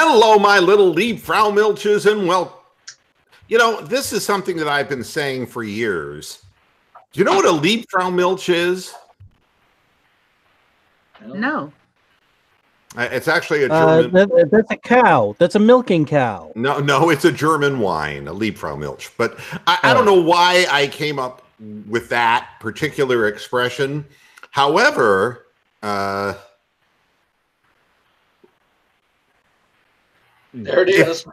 Hello, my little Liebfrau Milches, and this is something that I've been saying for years. Do you know what a Liebfrau Milch is? No. It's actually a German. That's a cow. That's a milking cow. No, it's a German wine, a Liebfrau Milch. But I don't know why I came up with that particular expression. However, there it is.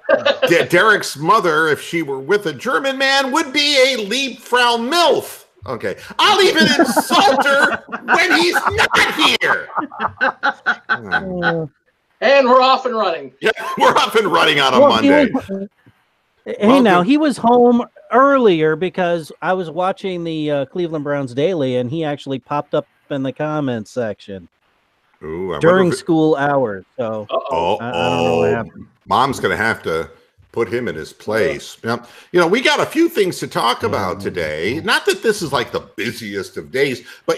Derek's mother, if she were with a German man, would be a Liebfrau Milf. Okay. I'll even insult her when he's not here. And we're off and running. Yeah, we're off and running on a Monday. He was home earlier because I was watching the Cleveland Browns Daily, and he actually popped up in the comments section during school hours. So I don't know what happened. Mom's going to have to put him in his place. Now, we got a few things to talk about today. Not that this is like the busiest of days, but,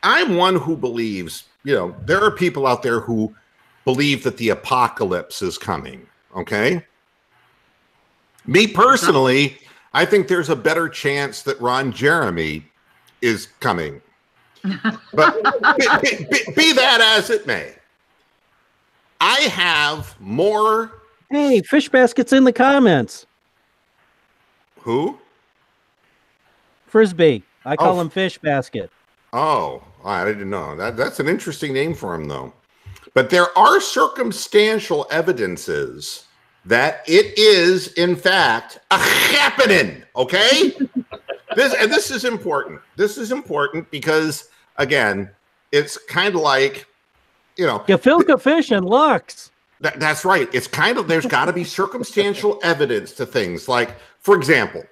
I'm one who believes, there are people out there who believe that the apocalypse is coming, okay? Me personally, I think there's a better chance that Ron Jeremy is coming. But be that as it may, I have more... Hey, Fish Basket's in the comments. Who? Frisbee. I call him Fish Basket. Oh, I didn't know. That's an interesting name for him, though. But there are circumstantial evidences that it is, in fact, a-chhhhappening, okay? This is important. This is important because, again, it's kind of like, Gefilte fish and Lux. That's right. It's kind of, there's got to be circumstantial evidence to things. Like, for example,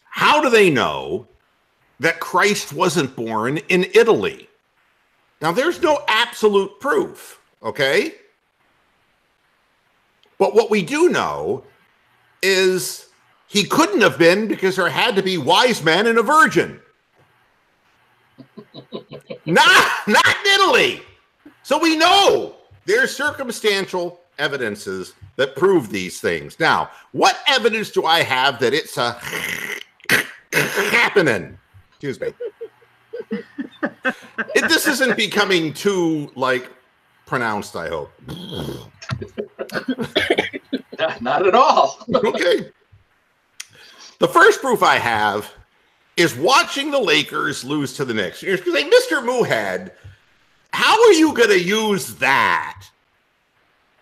how do they know that Christ wasn't born in Italy? Now, there's no absolute proof, okay? But what we do know is he couldn't have been because there had to be wise men and a virgin. Not in Italy. So we know there's circumstantial evidences that prove these things. Now, what evidence do I have that it's a happening? Excuse me. This isn't becoming too, pronounced, I hope. Not at all. Okay. The first proof I have is watching the Lakers lose to the Knicks. You're saying, Mr. Moohead, how are you going to use that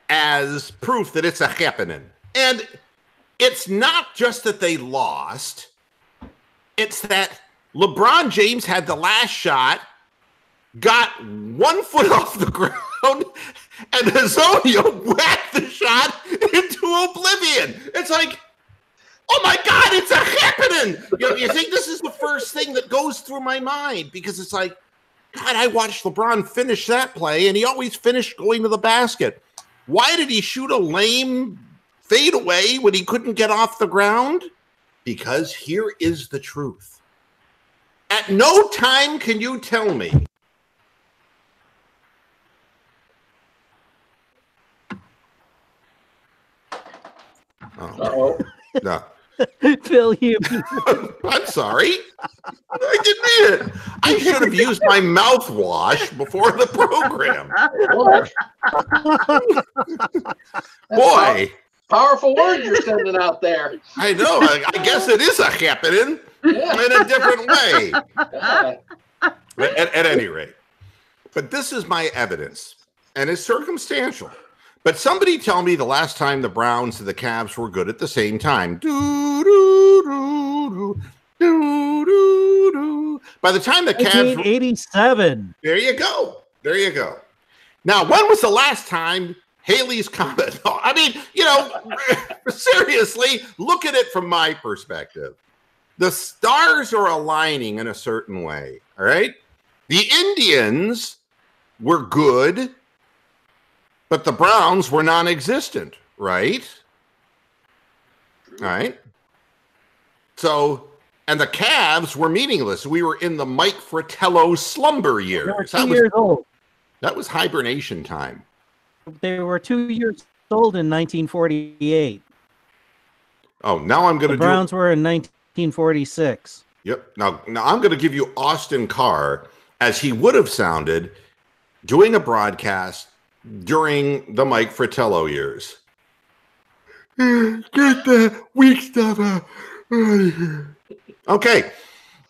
as proof that it's a happening? And it's not just that they lost. It's that LeBron James had the last shot, got 1 foot off the ground, and Hazonia whacked the shot into oblivion. It's like, oh my God, it's a happening. You think this is the first thing that goes through my mind because it's like, God, I watched LeBron finish that play, and he always finished going to the basket. Why did he shoot a lame fadeaway when he couldn't get off the ground? Because here is the truth. At no time can you tell me Uh-oh. no. Phil, you. I'm sorry. I didn't mean it. I should have used my mouthwash before the program. Boy. Powerful words you're sending out there. I know. I guess it is a happening in a different way. At any rate. But this is my evidence, and it's circumstantial. But somebody tell me the last time the Browns and the Cavs were good at the same time. By the time the Cavs... 1987. There you go. There you go. Now, when was the last time Haley's Comet... I mean, seriously, look at it from my perspective. The stars are aligning in a certain way, all right? The Indians were good, but the Browns were non-existent, right? All right. So, and the Cavs were meaningless. We were in the Mike Fratello slumber years. Years old. That was hibernation time. They were 2 years old in 1948. Oh, now I'm going to do... The Browns were in 1946. Yep. Now I'm going to give you Austin Carr as he would have sounded doing a broadcast during the Mike Fratello years. Get the weak stuff out of here. Okay.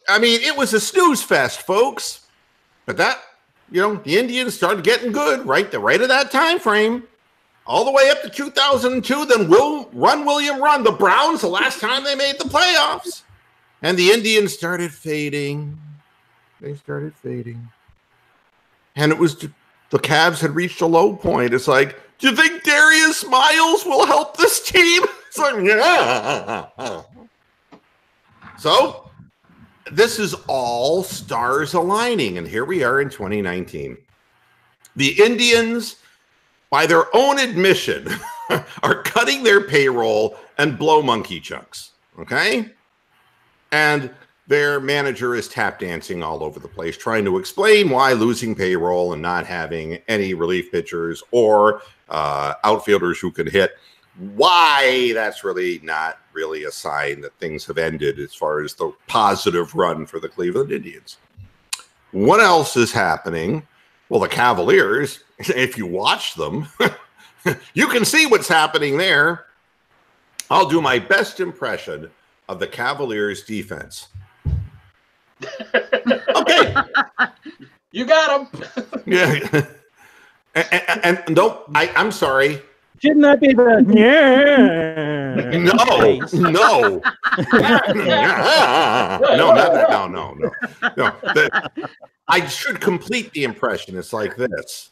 I mean, it was a snooze fest, folks. But that, the Indians started getting good right at that time frame. All the way up to 2002. Then William Run. The Browns, the last time they made the playoffs. And the Indians started fading. They started fading. And it was, the Cavs had reached a low point. It's like, do you think Darius Miles will help this team? It's like, yeah. So, this is all stars aligning. And here we are in 2019. The Indians, by their own admission, are cutting their payroll and blow monkey chunks. Okay? And their manager is tap dancing all over the place, trying to explain why losing payroll and not having any relief pitchers or outfielders who could hit, why that's really not really a sign that things have ended as far as the positive run for the Cleveland Indians. What else is happening? Well, the Cavaliers, if you watch them, you can see what's happening there. I'll do my best impression of the Cavaliers defense. Okay. You got him. Yeah. And no, I'm sorry. Shouldn't that be the No. I should complete the impression. It's like this.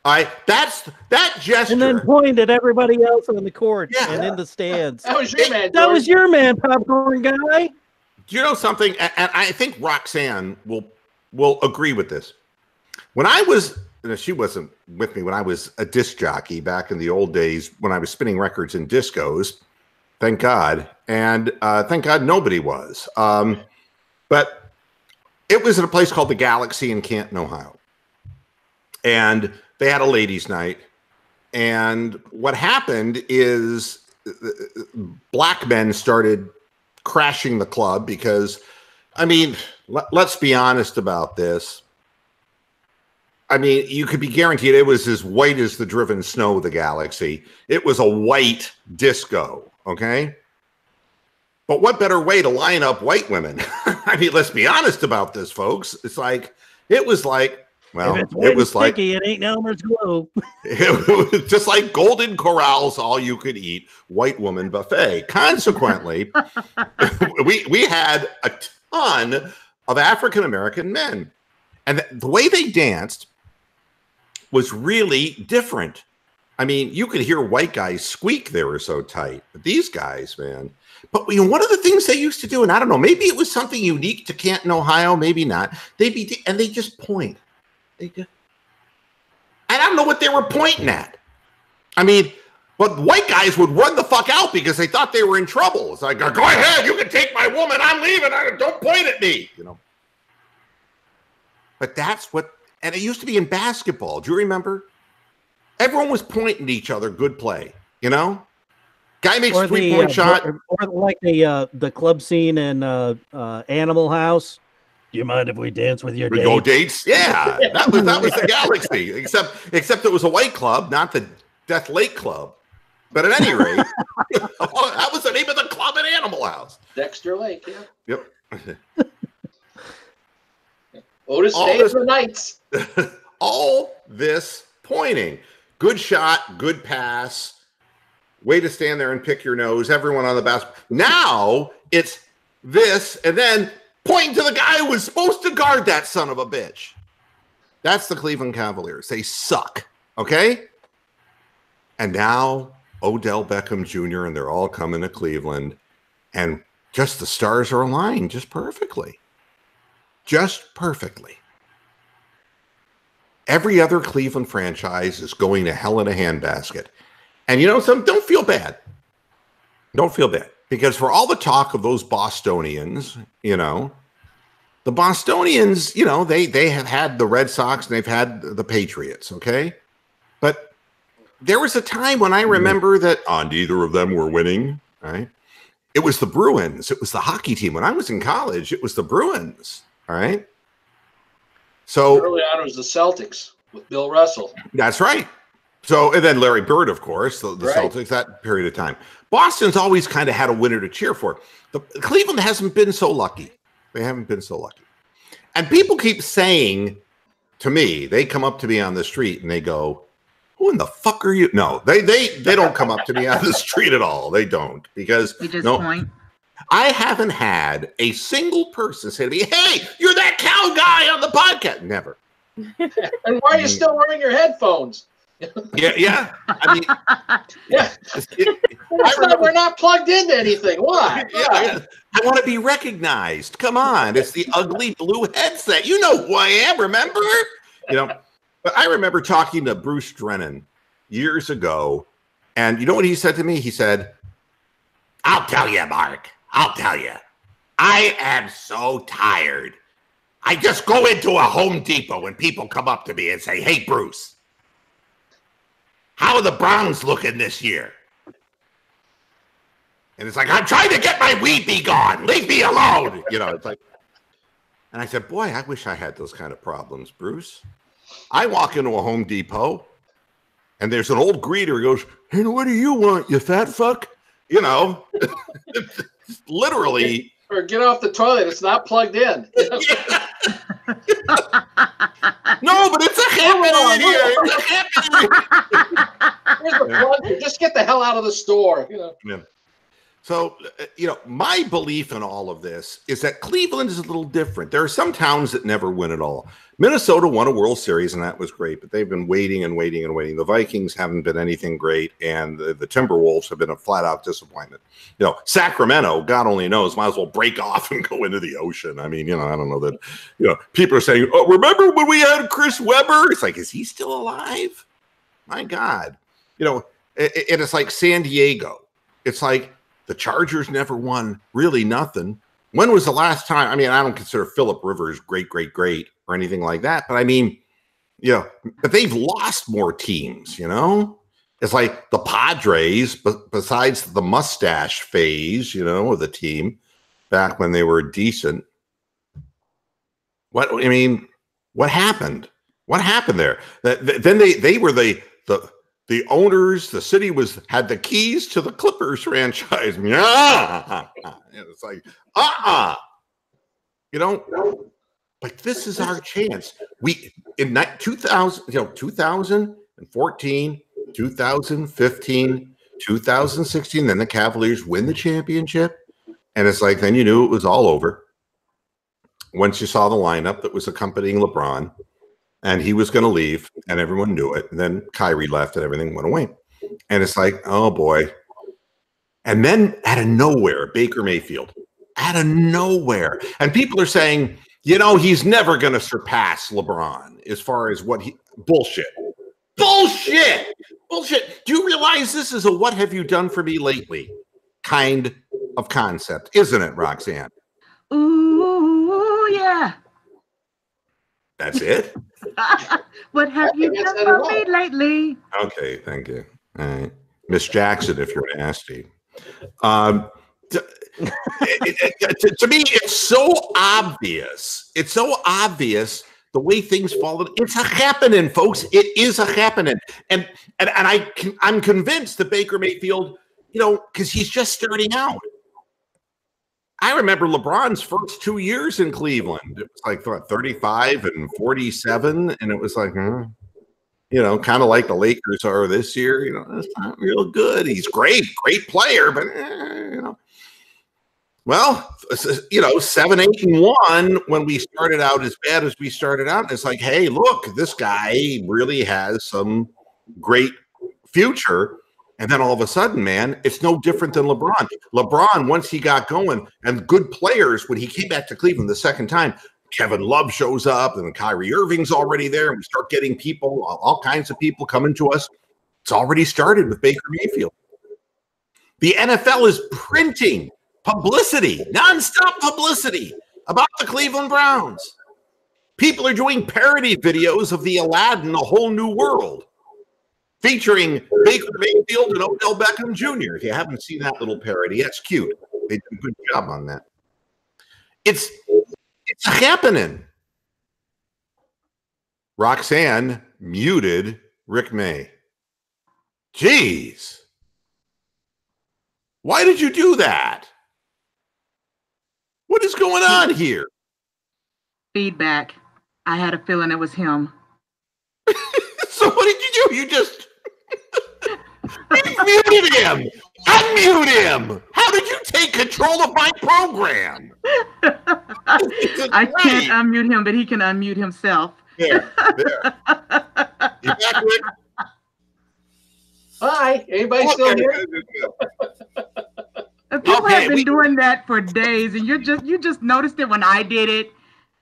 That gesture. And then point at everybody else on the court and in the stands. That was your man, George. That was your man, popcorn guy. Do you know something? And I think Roxanne will agree with this. When I was, she wasn't with me when I was a disc jockey back in the old days when I was spinning records in discos. Thank God. And thank God nobody was. But it was at a place called the Galaxy in Canton, Ohio. And they had a ladies' night. And what happened is black men started crashing the club because, I mean, let's be honest about this. I mean, you could be guaranteed it was as white as the driven snow of the Galaxy. It was a white disco, okay? But what better way to line up white women? I mean, let's be honest about this, folks. It was like, well, it was like it ain't Elmer's Globe. It was just like Golden Corral's all you could eat white woman buffet. Consequently, we had a ton of African American men, and the way they danced was really different. I mean, you could hear white guys squeak; they were so tight. But these guys, man. But one of the things they used to do, and I don't know, maybe it was something unique to Canton, Ohio, maybe not. They just point. I don't know what they were pointing at. I mean, but white guys would run the fuck out because they thought they were in trouble. It's like, go ahead, you can take my woman. I'm leaving. Don't point at me, But that's what, and it used to be in basketball. Do you remember? Everyone was pointing at each other. Good play, Guy makes a 3-point shot. Or like the club scene in Animal House. Do you mind if we dance with your dates? Go dates? Yeah, that was the Galaxy. Except it was a white club, not the Death Lake Club. But at any rate, that was the name of the club at Animal House. Dexter Lake, yeah. Yep. Otis stays for nights. All this pointing. Good shot, good pass. Way to stand there and pick your nose. Everyone on the basket. Now it's this, and then pointing to the guy who was supposed to guard that son of a bitch. That's the Cleveland Cavaliers. They suck, okay? And now Odell Beckham Jr. and they're all coming to Cleveland, and just the stars are aligned just perfectly. Just perfectly. Every other Cleveland franchise is going to hell in a handbasket. And don't feel bad. Don't feel bad. Because for all the talk of those Bostonians, The Bostonians, you know, they have had the Red Sox and they've had the Patriots, okay? But there was a time when I remember that neither of them were winning, right? It was the Bruins. It was the hockey team. When I was in college, it was the Bruins, all right? So early on, it was the Celtics with Bill Russell. That's right. So, and then Larry Bird, of course, the Celtics, that period of time. Boston's always kind of had a winner to cheer for. Cleveland hasn't been so lucky. They haven't been so lucky. And people keep saying to me, they come up to me on the street and they go, who in the fuck are you? No, they don't come up to me on the street at all. They don't, because you just point. I haven't had a single person say to me, hey, you're that cow guy on the podcast. Never. And why are you still wearing your headphones? Yeah. I mean, yeah. We're not plugged into anything. Why? Yeah. I want to be recognized. Come on. It's the ugly blue headset. You know who I am, remember? You know, but I remember talking to Bruce Drennan years ago, and you know what he said to me? He said, I'll tell you, Mark. I'll tell you. I am so tired. I just go into a Home Depot and people come up to me and say, hey, Bruce, how are the Browns looking this year? And it's like, I'm trying to get my weed bee gone. Leave me alone. You know, it's like, and I said, boy, I wish I had those kind of problems, Bruce. I walk into a Home Depot and there's an old greeter who goes, hey, what do you want, you fat fuck? You know, literally. Or get off the toilet. It's not plugged in. No, but it's a happening here. It's a happening. Here's the plug. Just get the hell out of the store. You know. Yeah. So, you know, my belief in all of this is that Cleveland is a little different. There are some towns that never win at all. Minnesota won a World Series, and that was great, but they've been waiting and waiting and waiting. The Vikings haven't been anything great, and the Timberwolves have been a flat-out disappointment. You know, Sacramento, God only knows, might as well break off and go into the ocean. I mean, you know, I don't know that, you know, people are saying, oh, remember when we had Chris Webber? It's like, is he still alive? My God. You know, it's like San Diego. It's like, the Chargers never won really nothing. When was the last time? I mean, I don't consider Phillip Rivers great or anything like that. But I mean, you know, but they've lost more teams, you know? It's like the Padres, but besides the mustache phase, you know, of the team back when they were decent. What happened? What happened there? Then they were the owners, the city had the keys to the Clippers franchise. Yeah. It's like, you know, but this is our chance. We in 2000, you know, 2014, 2015, 2016, then the Cavaliers win the championship. And it's like, then you knew it was all over. Once you saw the lineup that was accompanying LeBron. And he was going to leave, and everyone knew it. And then Kyrie left, and everything went away. And it's like, oh, boy. And then out of nowhere, Baker Mayfield. Out of nowhere. And people are saying, you know, he's never going to surpass LeBron as far as what he – bullshit. Bullshit. Bullshit. Do you realize this is a what have you done for me lately kind of concept, isn't it, Roxanne? Ooh, yeah. That's it? What have you done for me lately? Okay, thank you. All right. Miss Jackson, if you're nasty. To me, it's so obvious. It's so obvious the way things fall. It's a happening, folks. It is a happening. And I'm convinced that Baker Mayfield, you know, because he's just starting out. I remember LeBron's first 2 years in Cleveland. It was like, what, 35 and 47. And it was like, you know, kind of like the Lakers are this year. You know, that's not real good. He's great player, but, you know. Well, you know, 7-8-1 when we started out as bad as we started out. And it's like, hey, look, this guy really has some great future. And then all of a sudden, man, it's no different than LeBron. LeBron, once he got going, and good players, when he came back to Cleveland the second time, Kevin Love shows up, and Kyrie Irving's already there, and we start getting people, all kinds of people coming to us. It's already started with Baker Mayfield. The NFL is printing publicity, nonstop publicity. about the Cleveland Browns. People are doing parody videos of the Aladdin, A Whole New World, featuring Baker Mayfield and Odell Beckham Jr. If you haven't seen that little parody, that's cute. They did a good job on that. It's happening. Roxanne muted Rick May. Jeez. Why did you do that? What is going on here? Feedback. I had a feeling it was him. So what did you do? You just muted him. Unmute him. How did you take control of my program? I can't unmute him, but he can unmute himself. There. You back, Rick? Hi. Anybody still here? People have been doing that for days, and you just noticed it when I did it.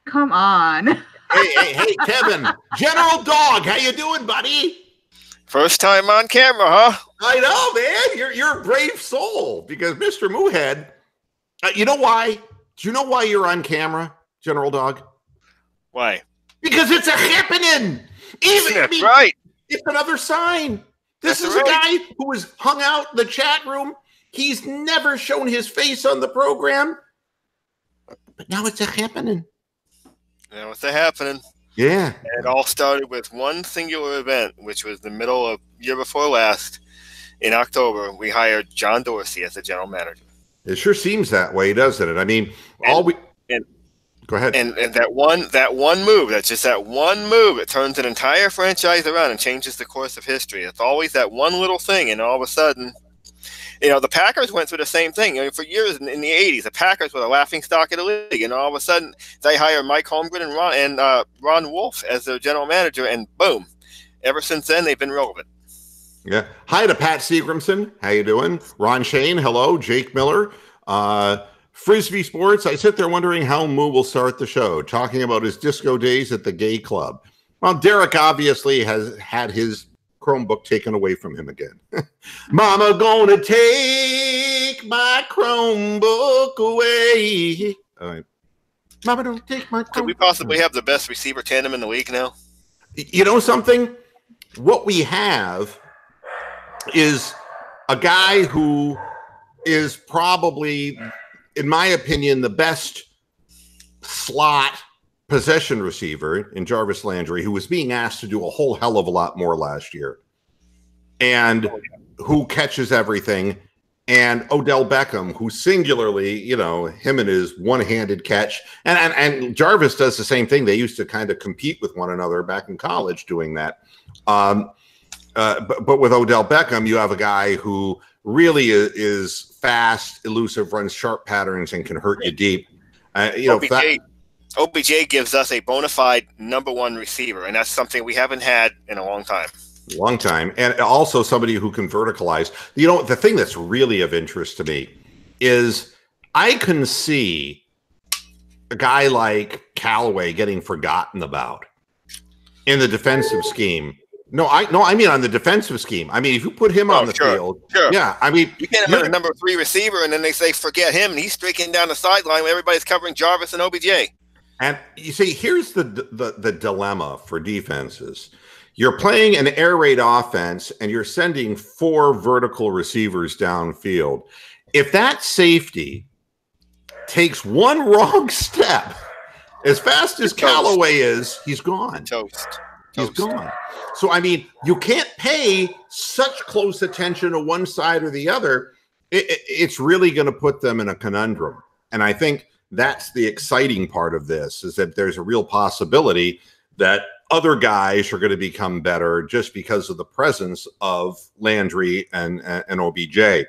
Come on. Hey, Kevin. General Dog, how you doing, buddy? First time on camera, huh? I know, man. You're a brave soul because Mr. Moohead. You know why? Do you know why you're on camera, General Dog? Why? Because it's a happening. That's right. It's another sign. This is a guy who was hung out in the chat room. He's never shown his face on the program, but now it's a happening. Now it's a happening. Yeah. And it all started with one singular event, which was the middle of year before last. In October, we hired John Dorsey as the general manager. It sure seems that way, doesn't it? I mean, go ahead. And that one move, that's just that one move, it turns an entire franchise around and changes the course of history. It's always that one little thing, and all of a sudden, the Packers went through the same thing. For years in the 80s, the Packers were the laughingstock of the league, and all of a sudden, they hired Mike Holmgren and Ron Wolf as their general manager, and boom. Ever since then, they've been relevant. Yeah. Hi to Pat Seagramson. How you doing? Ron Shane. Hello. Jake Miller. Frisbee Sports. I sit there wondering how Moo will start the show, talking about his disco days at the gay club. Well, Derek obviously has had his Chromebook taken away from him again. Mama gonna take my Chromebook away. All right. Mama, don't take my Chromebook. Could we possibly have the best receiver tandem in the league now? You know something? What we have is a guy who is probably, in my opinion, the best slot possession receiver in Jarvis Landry, who was being asked to do a whole hell of a lot more last year, and who catches everything, and Odell Beckham, who singularly, him and his one-handed catch, and Jarvis does the same thing. They used to kind of compete with one another back in college doing that. But with Odell Beckham, you have a guy who really is fast, elusive, runs sharp patterns, and can hurt you deep. OBJ gives us a bona fide #1 receiver, and that's something we haven't had in a long time. Long time. And also somebody who can verticalize. The thing that's really of interest to me is I can see a guy like Callaway getting forgotten about in the defensive scheme. No, I mean on the defensive scheme. I mean, if you put him on the field, yeah. I mean, you get him as a #3 receiver, and then they say forget him, and he's streaking down the sideline when everybody's covering Jarvis and OBJ. And you see, here's the dilemma for defenses. You're playing an air raid offense, and you're sending 4 vertical receivers downfield. If that safety takes one wrong step, as fast as Callaway is, he's gone. He's gone. So, I mean, you can't pay such close attention to one side or the other. It's really going to put them in a conundrum. And I think that's the exciting part of this, is that there's a real possibility that other guys are going to become better just because of the presence of Landry and OBJ.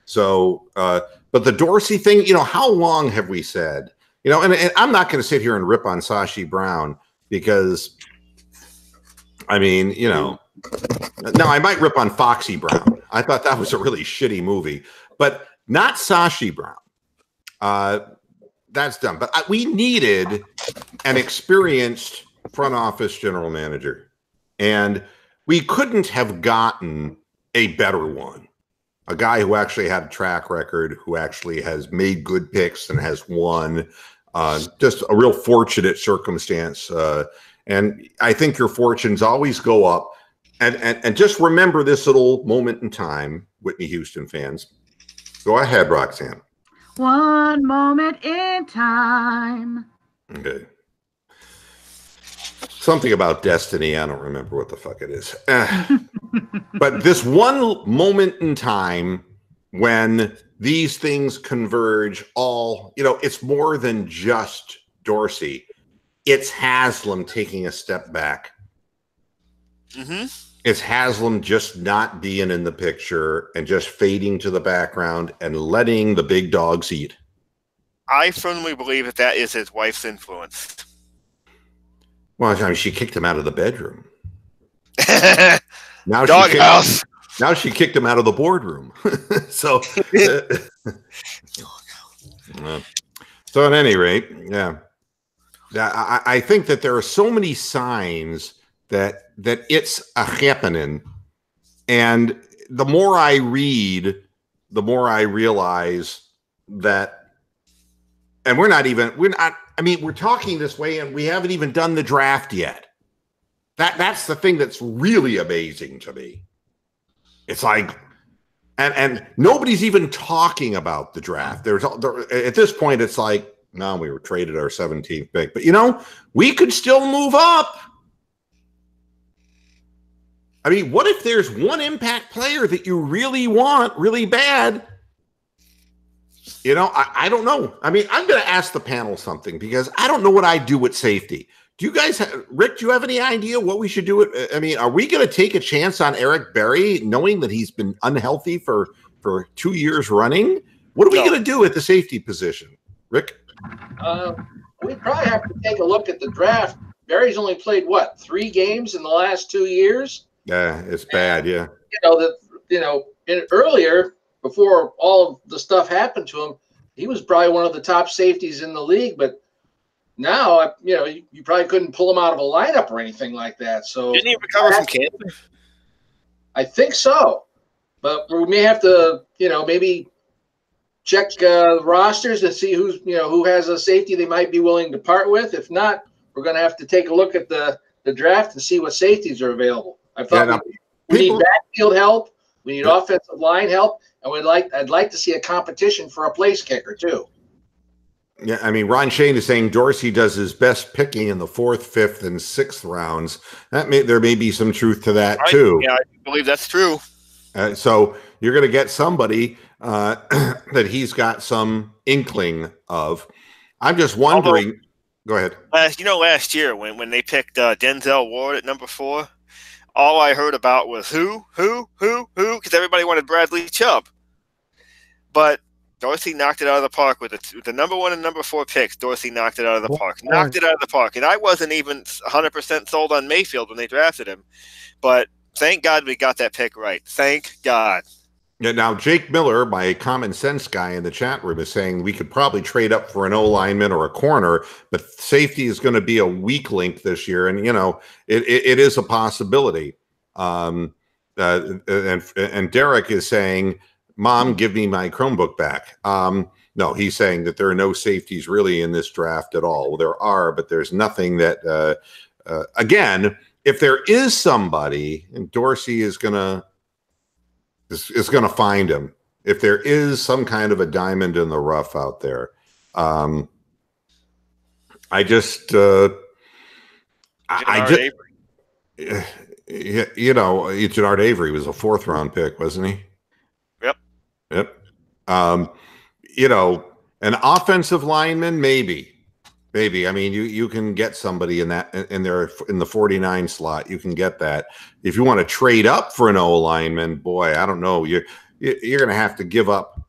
So, but the Dorsey thing, how long have we said? And I'm not going to sit here and rip on Sashi Brown because, I mean, no, I might rip on Foxy Brown. I thought that was a really shitty movie, but not Sashi Brown. That's dumb. But we needed an experienced front office general manager, and we couldn't have gotten a better one. A guy who actually had a track record, who actually has made good picks and has won. Just a real fortunate circumstance. And I think your fortunes always go up. And just remember this little moment in time, Whitney Houston fans. Go ahead, Roxanne. One moment in time. Okay. Something about destiny. I don't remember what the fuck it is. But this one moment in time when these things converge, it's more than just Dorsey. It's Haslam taking a step back. Mm-hmm. It's Haslam just not being in the picture and just fading to the background and letting the big dogs eat. I firmly believe that is his wife's influence. Well, I mean, she kicked him out of the bedroom. Doghouse. Now she kicked him out of the boardroom. So at any rate, yeah. I think that there are so many signs that it's a happening, and the more I read, the more I realize that. And we're talking this way, and we haven't even done the draft yet. That's the thing that's really amazing to me. It's like, and nobody's even talking about the draft. At this point, it's like, no, we were traded our 17th pick, but we could still move up. I mean, what if there's one impact player that you really want really bad? I don't know. I mean, I'm going to ask the panel something because I don't know what I do with safety. Do you guys, Rick, do you have any idea what we should do? I mean, are we going to take a chance on Eric Berry knowing that he's been unhealthy for 2 years running? What are we going to do at the safety position? Rick? We probably have to take a look at the draft. Berry's only played, 3 games in the last 2 years? Yeah, it's bad, yeah. Earlier, before all of the stuff happened to him, he was probably one of the top safeties in the league. But now, you probably couldn't pull him out of a lineup or anything like that. So didn't he recover from cancer? I think so. But we may have to, maybe check rosters to see who has a safety they might be willing to part with. If not, we're going to have to take a look at the draft and see what safeties are available. I thought we need backfield help. We need offensive line help. And I'd like to see a competition for a place kicker too. Yeah, I mean, Ron Shane is saying Dorsey does his best picking in the 4th, 5th, and 6th rounds. There may be some truth to that too. Yeah, I believe that's true. So you're going to get somebody that he's got some inkling of. I'm just wondering. Go ahead. Last year when they picked Denzel Ward at number 4, all I heard about was who, because everybody wanted Bradley Chubb. But Dorsey knocked it out of the park with the number 1 and number 4 picks. Dorsey knocked it out of the park. Knocked it out of the park. And I wasn't even 100% sold on Mayfield when they drafted him. But thank God we got that pick right. Thank God. Yeah, now, Jake Miller, my common sense guy in the chat room, is saying we could probably trade up for an O-lineman or a corner, but safety is going to be a weak link this year. And, it is a possibility. And Derek is saying, Mom, give me my Chromebook back. No, he's saying that there are no safeties really in this draft at all. Well, there are, but there's nothing that, again, if there is somebody, and Dorsey is going to find him. If there is some kind of a diamond in the rough out there, Jannard Avery was a 4th round pick, wasn't he? Yep. An offensive lineman, maybe. I mean, you can get somebody in the 49 slot. You can get that. If you want to trade up for an O lineman, boy, I don't know. You're going to have to give up,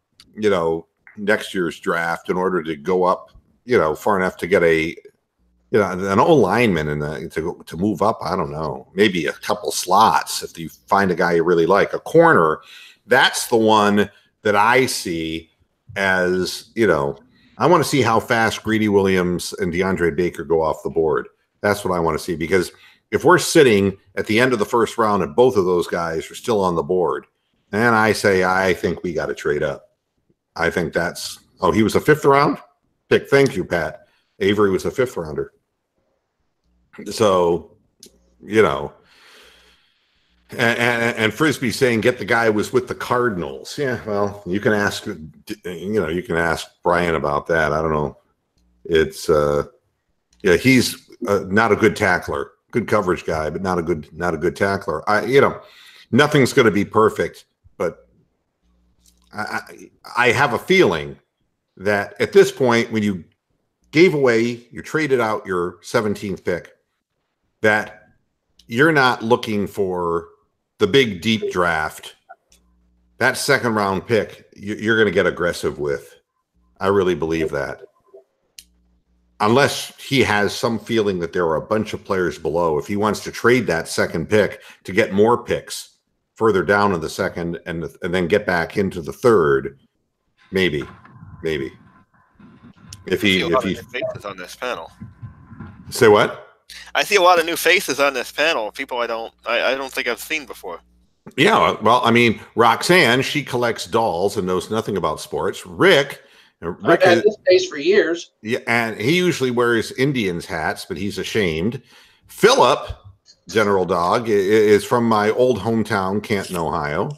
next year's draft in order to go up, far enough to get an O lineman to move up. I don't know, maybe a couple slots if you find a guy you really like. A corner, that's the one that I see as I want to see how fast Greedy Williams and DeAndre Baker go off the board. That's what I want to see, because if we're sitting at the end of the 1st round and both of those guys are still on the board, and I think we got to trade up. I think he was a 5th round pick. Thank you, Pat. Avery was a 5th rounder. So, you know, and Frisbee saying get the guy who was with the Cardinals. Yeah, well, you can ask, you can ask Brian about that. I don't know. It's he's not a good tackler, good coverage guy, but not a good tackler. Nothing's going to be perfect, but I have a feeling that at this point, when you traded out your 17th pick, that you're not looking for the big deep draft. That 2nd round pick, you're going to get aggressive with. I really believe that. Unless he has some feeling that there are a bunch of players below. If he wants to trade that 2nd pick to get more picks further down in the 2nd and then get back into the 3rd, maybe. If he faces on this panel. Say what? I see a lot of new faces on this panel. People I don't think I've seen before. Yeah, well, I mean, Roxanne, she collects dolls and knows nothing about sports. Rick I've had this face for years. Yeah, and he usually wears Indians hats, but he's ashamed. Philip, General Dog, is from my old hometown, Canton, Ohio.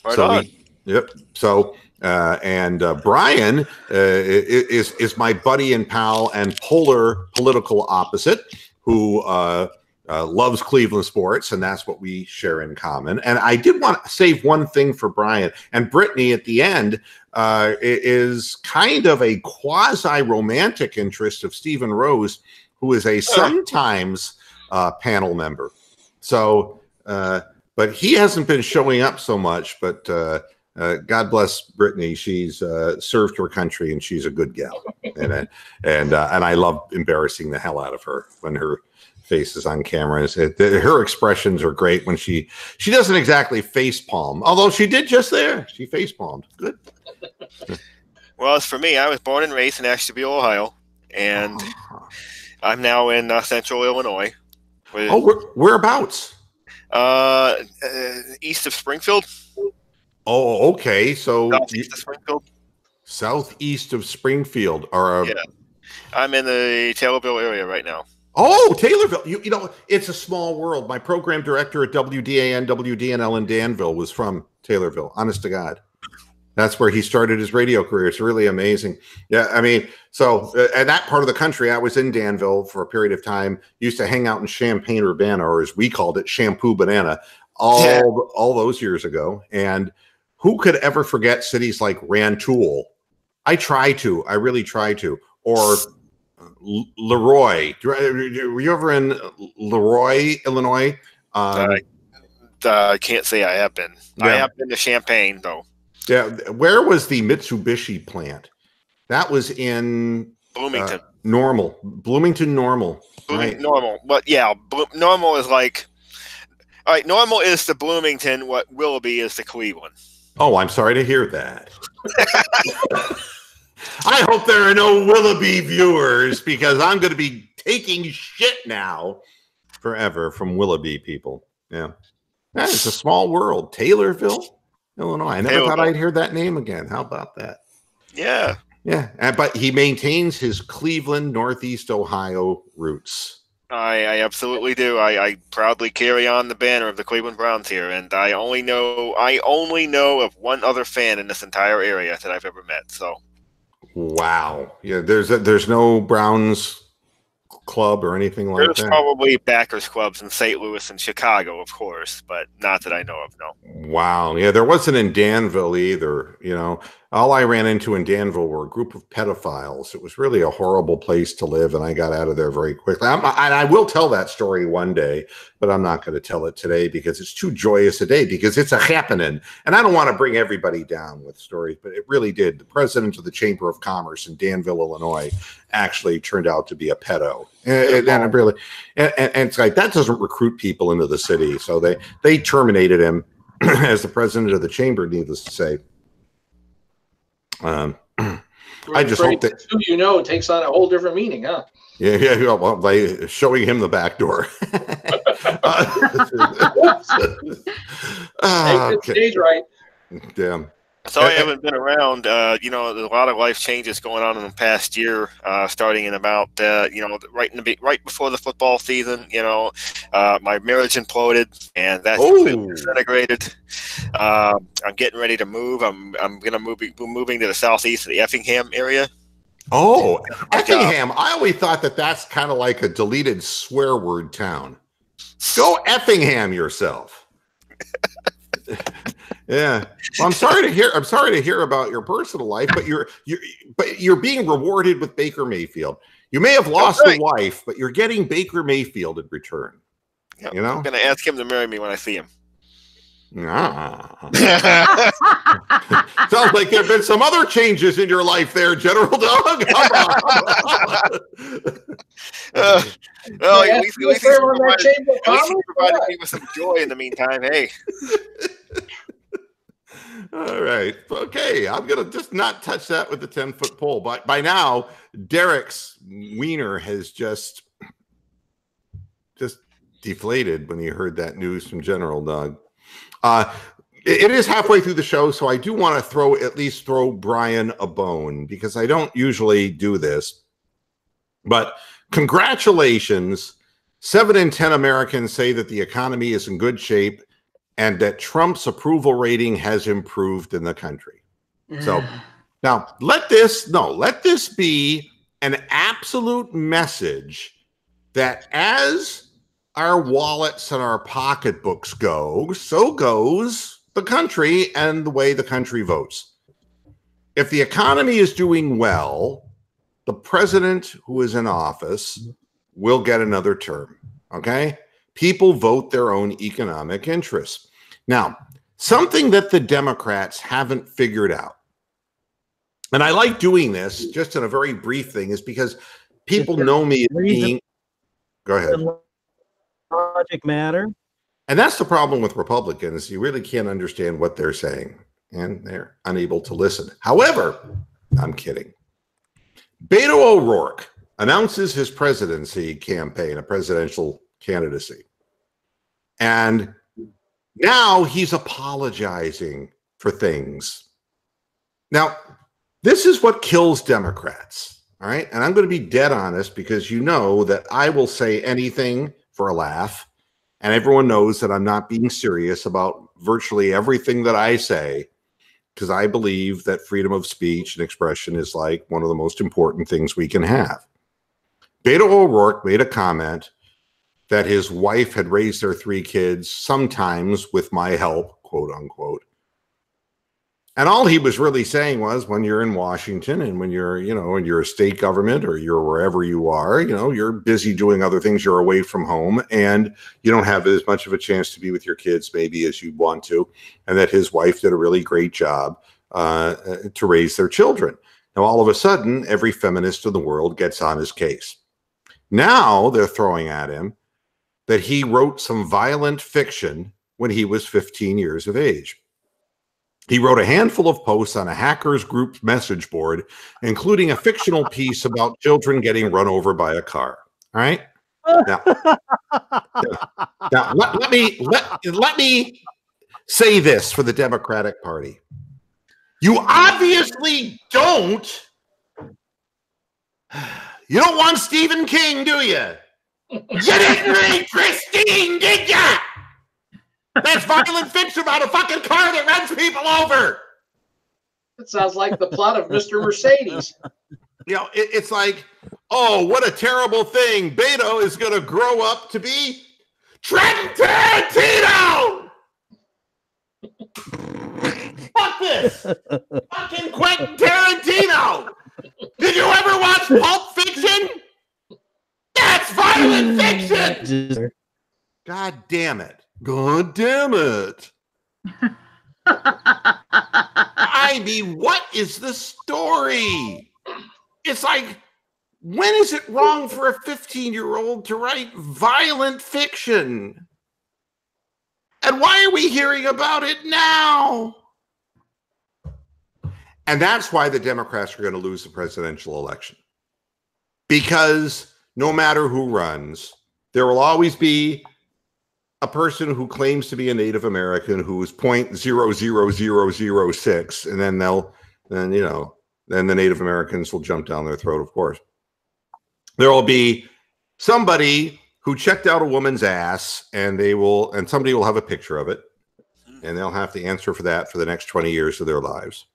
Right on. Yep. So, and Brian is my buddy and pal and polar political opposite, who loves Cleveland sports, and that's what we share in common. And I did want to save one thing for Brian. And Brittany at the end is kind of a quasi-romantic interest of Stephen Rose, who is a sometimes panel member. So, but he hasn't been showing up so much, but God bless Brittany. She's served her country, and she's a good gal. And I love embarrassing the hell out of her when her face is on camera. Her expressions are great when she doesn't exactly face palm, although she did just there. She face palmed. Good. Well, as for me, I was born and raised in Ashtabula, Ohio, and I'm now in central Illinois. Whereabouts? East of Springfield. Oh, okay. So southeast of Springfield. Southeast of Springfield, yeah. I'm in the Taylorville area right now. Oh, Taylorville. You know, it's a small world. My program director at WDAN in Danville was from Taylorville. Honest to God. That's where he started his radio career. It's really amazing. Yeah, I mean, so and that part of the country, I was in Danville for a period of time. Used to hang out in Champaign-Urbana, or as we called it, Shampoo Banana, all those years ago. And who could ever forget cities like Rantoul? I really try to. Or Leroy. Were you ever in Leroy, Illinois? I can't say I have been. Yeah. I have been to Champaign, though. Yeah, where was the Mitsubishi plant? That was in Bloomington. Bloomington Normal. Right. Normal. But yeah, Normal is like, all right, Normal is the Bloomington, what Willoughby is the Cleveland. Oh, I'm sorry to hear that. I hope there are no Willoughby viewers, because I'm going to be taking shit now forever from Willoughby people. Yeah. That is a small world. Taylorville, Illinois. I never thought I'd hear that name again. How about that? Yeah. Yeah. But he maintains his Cleveland, Northeast Ohio roots. I absolutely do. I proudly carry on the banner of the Cleveland Browns here, and I only know of one other fan in this entire area that I've ever met. So, wow. Yeah, there's no Browns club or anything like that. There's probably backers clubs in St. Louis and Chicago, of course, but not that I know of. No. Wow. Yeah, there wasn't in Danville either. You know, all I ran into in Danville were a group of pedophiles. It was really a horrible place to live, and I got out of there very quickly. And I will tell that story one day, but I'm not going to tell it today because it's too joyous a day, because it's a happening. And I don't want to bring everybody down with stories, but it really did. The president of the Chamber of Commerce in Danville, Illinois, actually turned out to be a pedo. And it's like, that doesn't recruit people into the city. So they terminated him as the president of the chamber, needless to say. I just hope that it takes on a whole different meaning, huh? Yeah. Well, by showing him the back door. Okay. Stage right. Damn. So I haven't been around. There's a lot of life changes going on in the past year, starting in about right before the football season. My marriage imploded, and that's completely disintegrated. I'm getting ready to move. I'm gonna moving to the southeast of the Effingham area. Oh, Effingham! I always thought that's kind of like a deleted swear word town. Go Effingham yourself. Yeah. Well, I'm sorry to hear about your personal life, but you're being rewarded with Baker Mayfield. You may have lost a wife, but you're getting Baker Mayfield in return. Yep. I'm going to ask him to marry me when I see him. Sounds like there have been some other changes in your life there, General Dog. Well, at least he's provided me with some joy in the meantime. Hey. All right. Okay. I'm going to just not touch that with the 10-foot pole. But by now, Derek's wiener has just deflated when he heard that news from General Doug. It is halfway through the show, so I do want to at least throw Brian a bone, because I don't usually do this. But congratulations. 7 in 10 Americans say that the economy is in good shape and that Trump's approval rating has improved in the country. So now let this be an absolute message that as our wallets and our pocketbooks go, so goes the country and the way the country votes. If the economy is doing well, the president who is in office will get another term. Okay? People vote their own economic interests. Now, something that the Democrats haven't figured out, and I like doing this just in a very brief thing, is because people know me as being... Go ahead. Logic matter. And that's the problem with Republicans. You really can't understand what they're saying, and they're unable to listen. However, I'm kidding. Beto O'Rourke announces his presidency campaign, a presidential candidacy. And now he's apologizing for things. Now, this is what kills Democrats, all right? And I'm going to be dead honest, because you know that I will say anything for a laugh, and everyone knows that I'm not being serious about virtually everything that I say, because I believe that freedom of speech and expression is like one of the most important things we can have. Beto O'Rourke made a comment that his wife had raised their 3 kids, sometimes with my help, quote unquote. And all he was really saying was, when you're in Washington and when you're, in your state government or you're wherever you are, you're busy doing other things, you're away from home, and you don't have as much of a chance to be with your kids maybe as you'd want to, and that his wife did a really great job to raise their children. Now, all of a sudden, every feminist in the world gets on his case. Now they're throwing at him that he wrote some violent fiction when he was 15 years of age. He wrote a handful of posts on a hackers group message board, including a fictional piece about children getting run over by a car. All right. Now let me say this for the Democratic Party. You obviously don't want Stephen King, do you? You didn't read Christine, did ya? That's violent fiction about a fucking car that runs people over. It sounds like the plot of Mr. Mercedes. It's like, oh, what a terrible thing. Beto is going to grow up to be Trenton Tarantino. Fuck this. Fucking Quentin Tarantino. Did you ever watch Pulp Fiction? That's violent fiction. God damn it. God damn it. I mean, what is the story? It's like, when is it wrong for a 15-year-old to write violent fiction? And why are we hearing about it now? And that's why the Democrats are going to lose the presidential election. Because no matter who runs, there will always be a person who claims to be a Native American who is 0.00006, and then then the Native Americans will jump down their throat, of course. There will be somebody who checked out a woman's ass, and somebody will have a picture of it, and they'll have to answer for that for the next 20 years of their lives.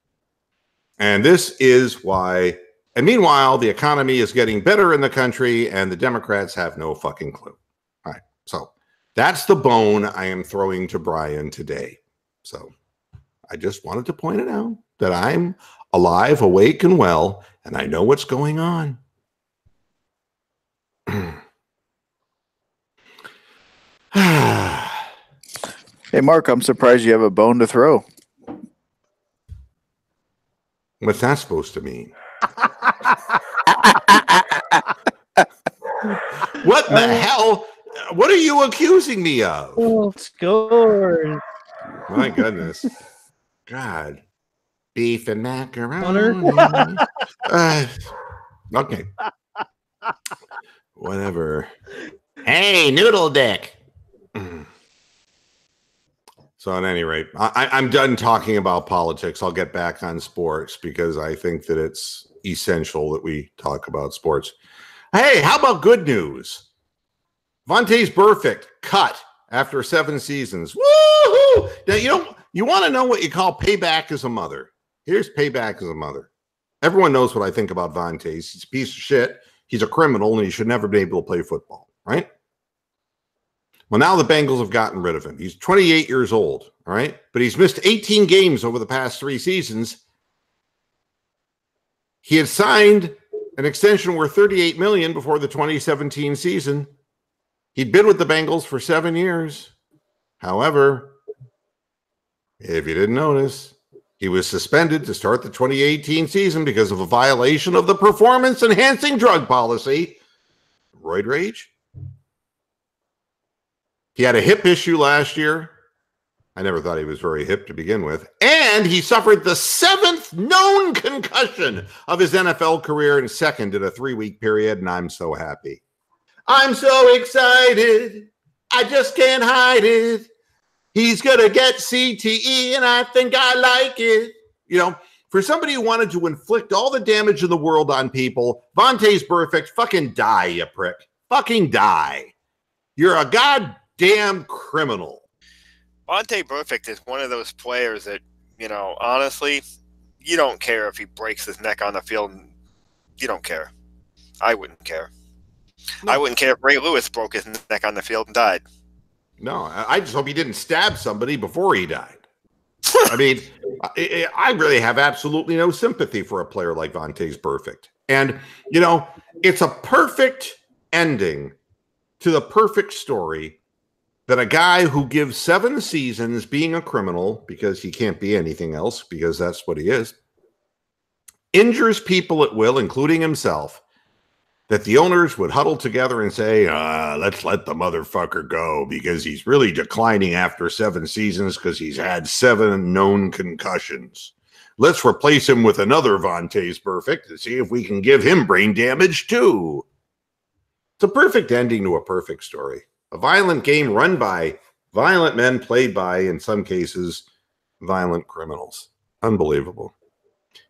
And this is why. And meanwhile, the economy is getting better in the country, and the Democrats have no fucking clue. All right, so that's the bone I am throwing to Brian today. So I just wanted to point it out that I'm alive, awake, and well, and I know what's going on. Hey, Mark, I'm surprised you have a bone to throw. What's that supposed to mean? What the hell? What are you accusing me of? Oh, score. My goodness. God. Beef and macaroni. Okay. Whatever. Hey, noodle dick. So at any rate, I'm done talking about politics. I'll get back on sports because I think that it's essential that we talk about sports. Hey, how about good news? Vontaze Burfict cut after 7 seasons. Woohoo! Now, you want to know what you call payback as a mother. Here's payback as a mother. Everyone knows what I think about Vontaze. He's a piece of shit. He's a criminal, and he should never be able to play football, right? Well, now the Bengals have gotten rid of him. He's 28 years old, all right? But he's missed 18 games over the past 3 seasons. He had signed an extension worth $38 million before the 2017 season. He'd been with the Bengals for 7 years. However, if you didn't notice, he was suspended to start the 2018 season because of a violation of the performance-enhancing drug policy. Roid rage? He had a hip issue last year. I never thought he was very hip to begin with. And he suffered the 7th known concussion of his NFL career and second in a 3-week period, and I'm so happy. I'm so excited. I just can't hide it. He's going to get CTE, and I think I like it. For somebody who wanted to inflict all the damage in the world on people, Vontaze Burfict, fucking die, you prick. Fucking die. You're a goddamn criminal. Vontaze Burfict is one of those players that, honestly, you don't care if he breaks his neck on the field. You don't care. I wouldn't care. No. I wouldn't care if Ray Lewis broke his neck on the field and died. No, I just hope he didn't stab somebody before he died. I mean, I really have absolutely no sympathy for a player like Vontaze Burfict. And, it's a perfect ending to the perfect story that a guy who gives 7 seasons being a criminal, because he can't be anything else, because that's what he is, injures people at will, including himself, that the owners would huddle together and say, let's let the motherfucker go because he's really declining after 7 seasons because he's had 7 known concussions. Let's replace him with another Vontaze Burfict to see if we can give him brain damage too. It's a perfect ending to a perfect story. A violent game run by violent men, played by, in some cases, violent criminals. Unbelievable.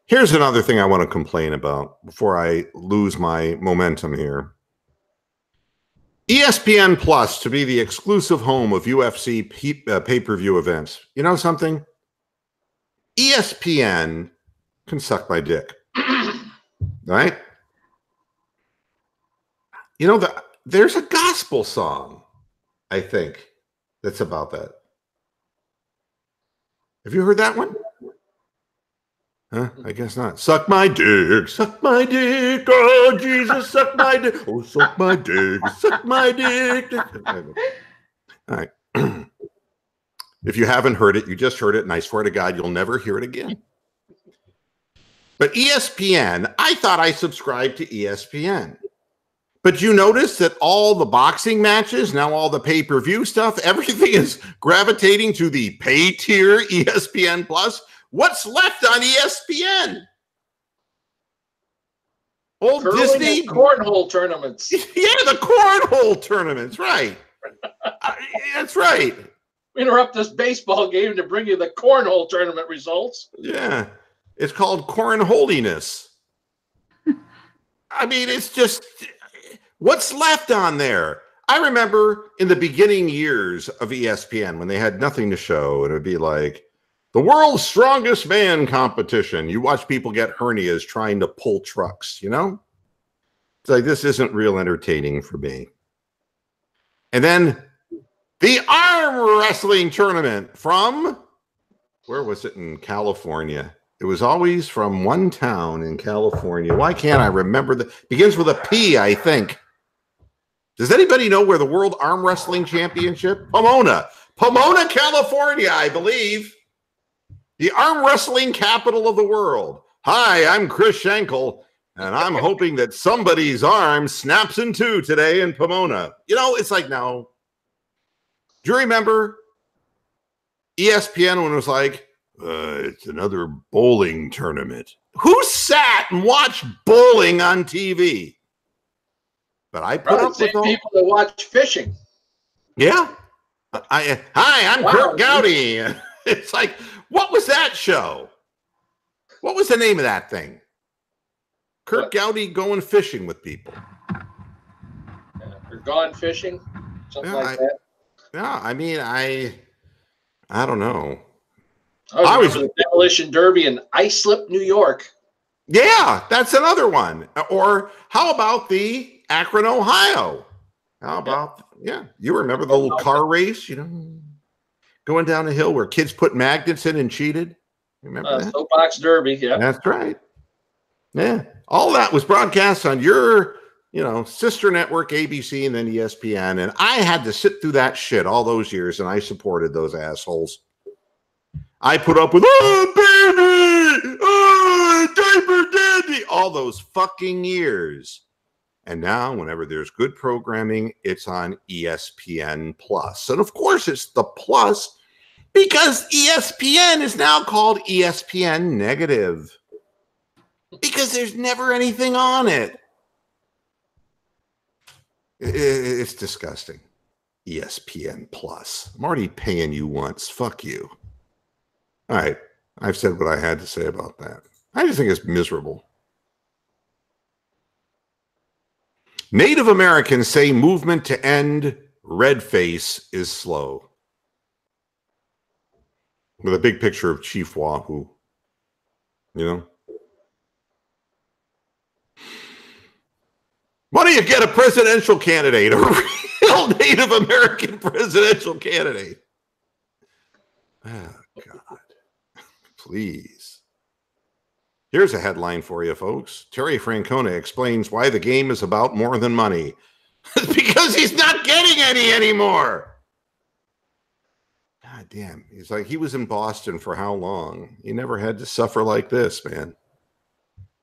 Here's another thing I want to complain about before I lose my momentum here. ESPN Plus to be the exclusive home of UFC pay-per-view events. You know something? ESPN can suck my dick. Right? There's a gospel song, I think, that's about that. Have you heard that one? Huh? I guess not. Suck my dick, oh Jesus, suck my dick, oh suck my dick, suck my dick. All right. If you haven't heard it, you just heard it, and I swear to God, you'll never hear it again. But ESPN, I thought I subscribed to ESPN. But you notice that all the boxing matches, now all the pay-per-view stuff, everything is gravitating to the pay tier ESPN Plus. What's left on ESPN? Old Curling Disney and cornhole tournaments. Yeah, the cornhole tournaments, right. That's right. We interrupt this baseball game to bring you the cornhole tournament results. Yeah. It's called cornholiness. I mean, it's just what's left on there. I remember in the beginning years of ESPN when they had nothing to show, and it would be like the world's strongest man competition. You watch people get hernias trying to pull trucks, you know? It's like, this isn't real entertaining for me. And then the arm wrestling tournament from, where was it in California? It was always from one town in California. Why can't I remember? Begins with a P, I think. Does anybody know where the World Arm Wrestling Championship? Pomona, California, I believe. The arm wrestling capital of the world. Hi, I'm Chris Schenkel, and I'm hoping that somebody's arm snaps in two today in Pomona. You know, it's like, no. Do you remember ESPN when it was like, it's another bowling tournament? Who sat and watched bowling on TV? But I put up with people that watch fishing. Yeah. Hi, I'm Kurt Gowdy. It's like, what was that show? What was the name of that thing? Kurt Gowdy going fishing with people. Or gone fishing, something like that. Yeah, I mean, I don't know. I was the Demolition Derby in Islip, New York. Yeah, that's another one. Or how about the Akron, Ohio? How about, you remember the little car race, you know, going down a hill where kids put magnets in and cheated? Remember that? Soapbox Derby, yeah. That's right. Yeah. All that was broadcast on your, sister network, ABC, and then ESPN. And I had to sit through that shit all those years, and I supported those assholes. I put up with, baby! Diaper daddy! All those fucking years. And now, whenever there's good programming, it's on ESPN Plus. And of course, it's the plus because ESPN is now called ESPN Negative. Because there's never anything on it. It's disgusting. ESPN Plus. I'm already paying you once. Fuck you. All right. I've said what I had to say about that. I just think it's miserable. Native Americans say movement to end red face is slow. With a big picture of Chief Wahoo. Why don't you get a presidential candidate, a real Native American presidential candidate? Oh, God. Please. Here's a headline for you, folks. Terry Francona explains why the game is about more than money. It's because he's not getting any anymore. God damn. He's like, he was in Boston for how long? He never had to suffer like this, man.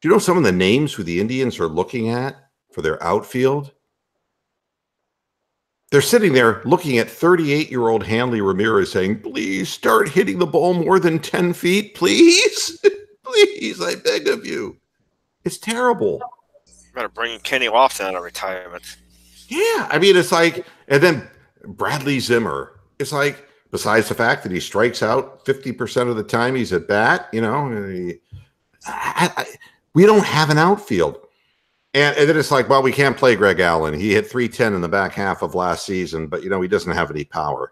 Do you know some of the names who the Indians are looking at for their outfield? They're sitting there looking at 38-year-old Hanley Ramirez saying, please start hitting the ball more than 10 feet, please. Please, I beg of you. It's terrible. Better bring Kenny Lofton out of retirement. Yeah, I mean, it's like, and then Bradley Zimmer. It's like, besides the fact that he strikes out 50% of the time he's at bat, we don't have an outfield. And then it's like, well, we can't play Greg Allen. He hit 310 in the back half of last season, but, he doesn't have any power.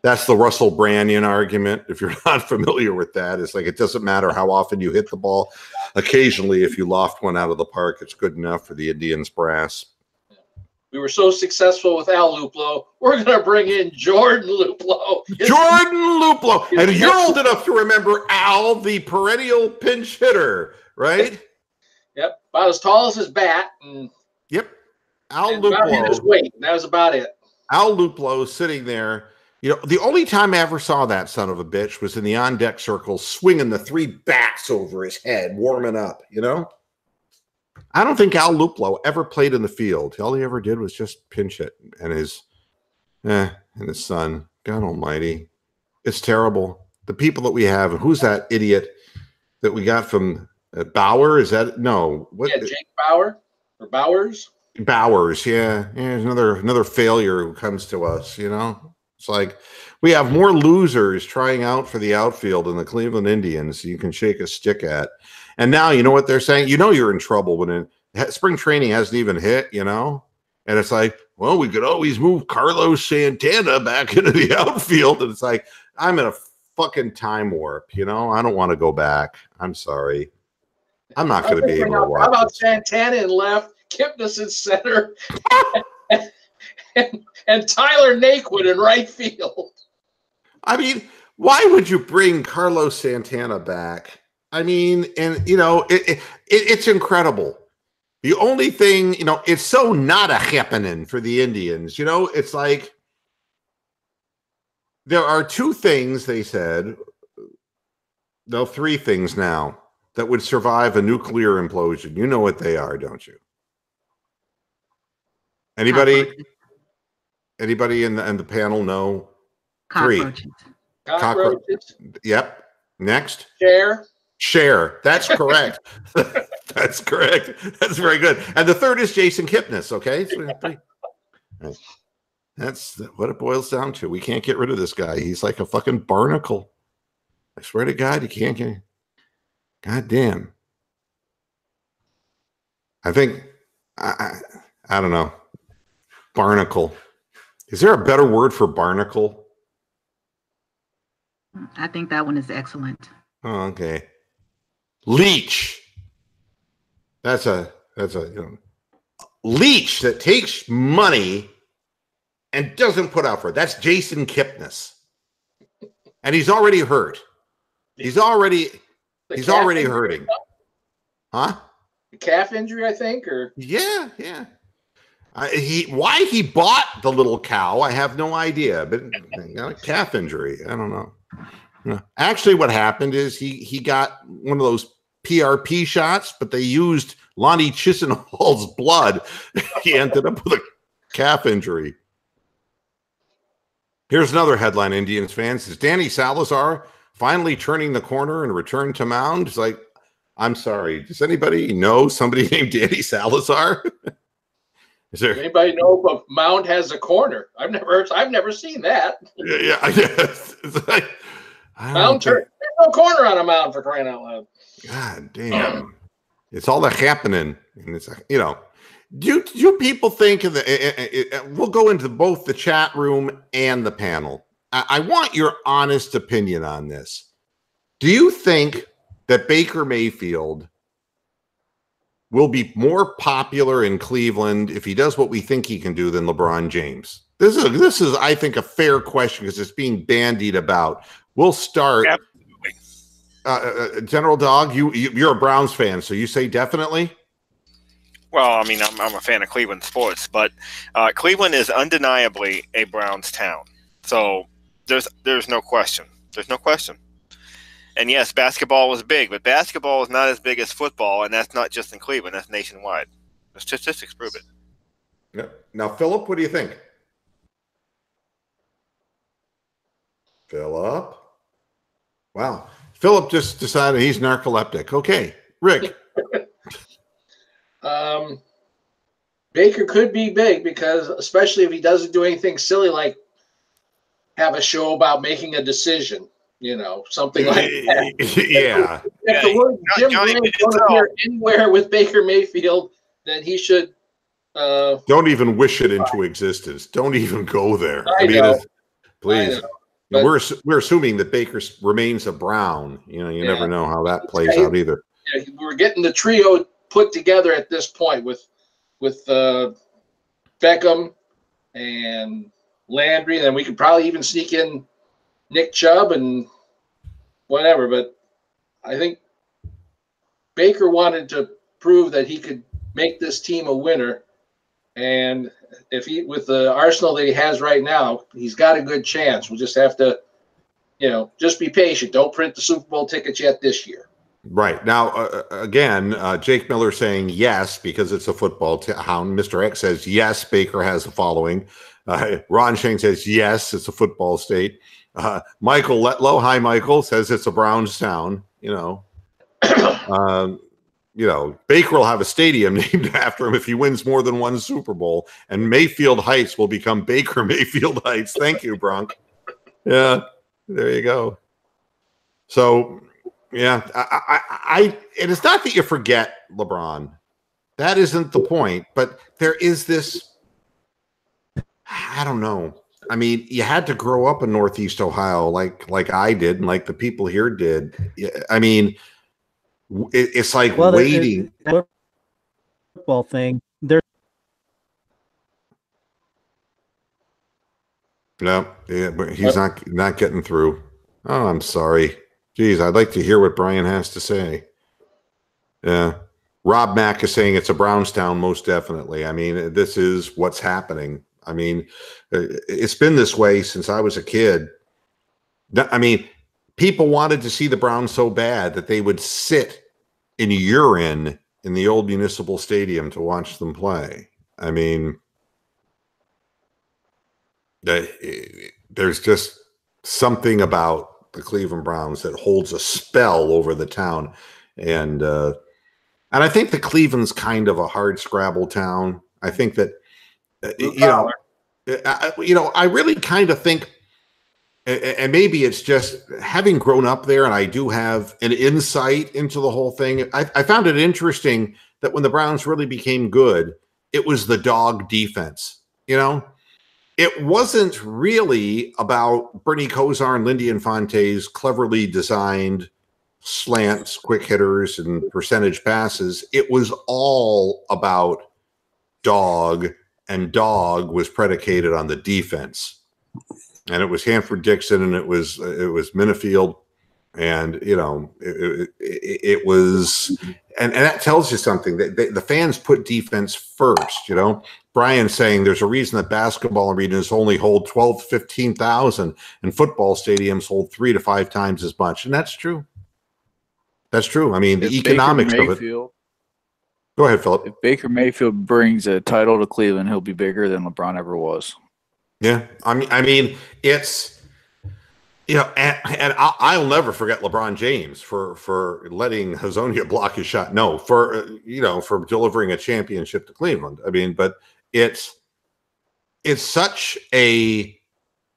That's the Russell Branyan argument. If you're not familiar with that, it's like it doesn't matter how often you hit the ball. Occasionally, if you loft one out of the park, it's good enough for the Indians brass. We were so successful with Al Luplo. We're going to bring in Jordan Luplo. And you're old enough to remember Al, the perennial pinch hitter, right? Yep, about as tall as his bat. Yep. Al Luplo. His weight. That was about it. Al Luplo sitting there. The only time I ever saw that son of a bitch was in the on-deck circle swinging the 3 bats over his head, warming up, I don't think Al Luplo ever played in the field. All he ever did was just pinch it. And his son, God almighty. It's terrible. The people that we have, who's that idiot that we got from Bauer? Is that, no. Jake Bauer or Bowers? Bowers, yeah, another failure who comes to us. It's like we have more losers trying out for the outfield than the Cleveland Indians you can shake a stick at. And now you know what they're saying. You're in trouble when spring training hasn't even hit. And it's like, well, we could always move Carlos Santana back into the outfield, and it's like I'm in a fucking time warp. I don't want to go back. I'm sorry. I'm not going to be able to watch. How about Santana in left, Kipnis in center, and Tyler Naquin in right field? I mean, why would you bring Carlos Santana back? I mean, and it's incredible. The only thing, it's so not a happening for the Indians. It's like there are two things they said. No, three things now that would survive a nuclear implosion. You know what they are, don't you? Anybody in the panel know? Cockroaches. Three. Cockroaches. Yep. Next. Share. That's correct. That's correct. That's very good. And the third is Jason Kipnis. Okay. So we have three. Right. That's what it boils down to. We can't get rid of this guy. He's like a fucking barnacle. I swear to God, you can't get. God damn. I think I don't know. Barnacle. Is there a better word for barnacle? I think that one is excellent. Oh, okay. Leech. That's a leech that takes money and doesn't put out for it. That's Jason Kipnis. And he's already hurt. He's already hurting. Huh? The calf injury, I think, or yeah. Why he bought the little cow, I have no idea. But a calf injury, I don't know. No. Actually, what happened is he got one of those PRP shots, but they used Lonnie Chisenhall's blood. He ended up with a calf injury. Here's another headline, Indians fans. Is Danny Salazar finally turning the corner and return to mound? It's like, I'm sorry. Does anybody know somebody named Danny Salazar? Is there anybody know if a mound has a corner? I've never seen that. Yeah. It's like, mound turn. There's no corner on a mound, for crying out loud. God damn. It's all the happening. And it's do people think of we'll go into both the chat room and the panel. I want your honest opinion on this. Do you think that Baker Mayfield will be more popular in Cleveland if he does what we think he can do than LeBron James? This is I think, a fair question because it's being bandied about. We'll start. General Dog, you're a Browns fan, so you say definitely? Well, I mean, I'm a fan of Cleveland sports, but Cleveland is undeniably a Browns town. So there's no question. There's no question. And yes, basketball was big, but basketball is not as big as football, and that's not just in Cleveland. That's nationwide. The statistics prove it. Yeah. Now, Philip, what do you think? Philip? Wow. Philip just decided he's narcoleptic. Okay. Rick. Baker could be big because, especially if he doesn't do anything silly like have a show about making a decision, something like that. Yeah. If the word Jim Graham don't appear anywhere with Baker Mayfield, then he should. Don't even wish it into existence. Don't even go there. Please. We're assuming that Baker remains a Brown. You never know how that plays out either. Yeah, we're getting the trio put together at this point with Beckham and Landry. Then we could probably even sneak in Nick Chubb and whatever. But I think Baker wanted to prove that he could make this team a winner. And if with the arsenal that he has right now, he's got a good chance. We'll just have to, just be patient. Don't print the Super Bowl tickets yet this year. Right. Now, again, Jake Miller saying yes because it's a football town. Mr. X says yes, Baker has a following. Ron Shane says yes, it's a football state. Michael Letlow, hi, Michael, says it's a Browns town. Baker will have a stadium named after him if he wins more than one Super Bowl, and Mayfield Heights will become Baker Mayfield Heights. Thank you, Bronk. Yeah, there you go. So, yeah, and it's not that you forget LeBron. That isn't the point, but there is this, I don't know. I mean, you had to grow up in Northeast Ohio like I did and like the people here did. I mean, it's like waiting. Football thing. There's no, yeah, but he's not getting through. Oh, I'm sorry. Geez, I'd like to hear what Brian has to say. Yeah, Rob Mack is saying it's a Brownstown, most definitely. I mean, this is what's happening. I mean, it's been this way since I was a kid. I mean, people wanted to see the Browns so bad that they would sit in urine in the old municipal stadium to watch them play. I mean, there's just something about the Cleveland Browns that holds a spell over the town. And I think that Cleveland's kind of a hard scrabble town. I think that, I really kind of think, and maybe it's just having grown up there, and I do have an insight into the whole thing. I found it interesting that when the Browns really became good, it was the dog defense. It wasn't really about Bernie Kosar and Lindy Infante's cleverly designed slants, quick hitters, and percentage passes. It was all about dog, and dog was predicated on the defense. And it was Hanford Dixon, and it was Minifield, and it was, and that tells you something. That the fans put defense first. Brian saying there's a reason that basketball arenas only hold 12 to 15,000, and football stadiums hold 3 to 5 times as much, and that's true. That's true. I mean, the economics of it. Go ahead, Philip. If Baker Mayfield brings a title to Cleveland, he'll be bigger than LeBron ever was. Yeah, I mean, it's and I'll never forget LeBron James for letting Hazonia block his shot. No, for delivering a championship to Cleveland. I mean, but it's such a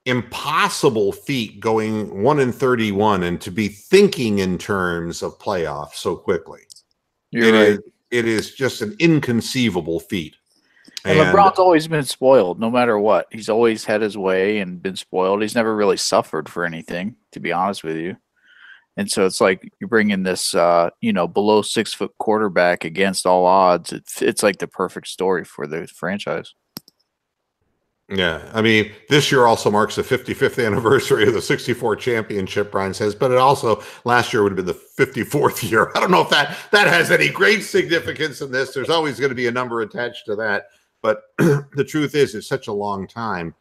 impossible feat going 1-31 and to be thinking in terms of playoffs so quickly. It is just an inconceivable feat. And LeBron's always been spoiled, no matter what. He's always had his way and been spoiled. He's never really suffered for anything, to be honest with you. And so it's like you bring in this, below 6 foot quarterback against all odds. It's like the perfect story for the franchise. Yeah, I mean, this year also marks the 55th anniversary of the 64 championship, Brian says, but it also, last year would have been the 54th year. I don't know if that has any great significance in this. There's always going to be a number attached to that. But the truth is, it's such a long time.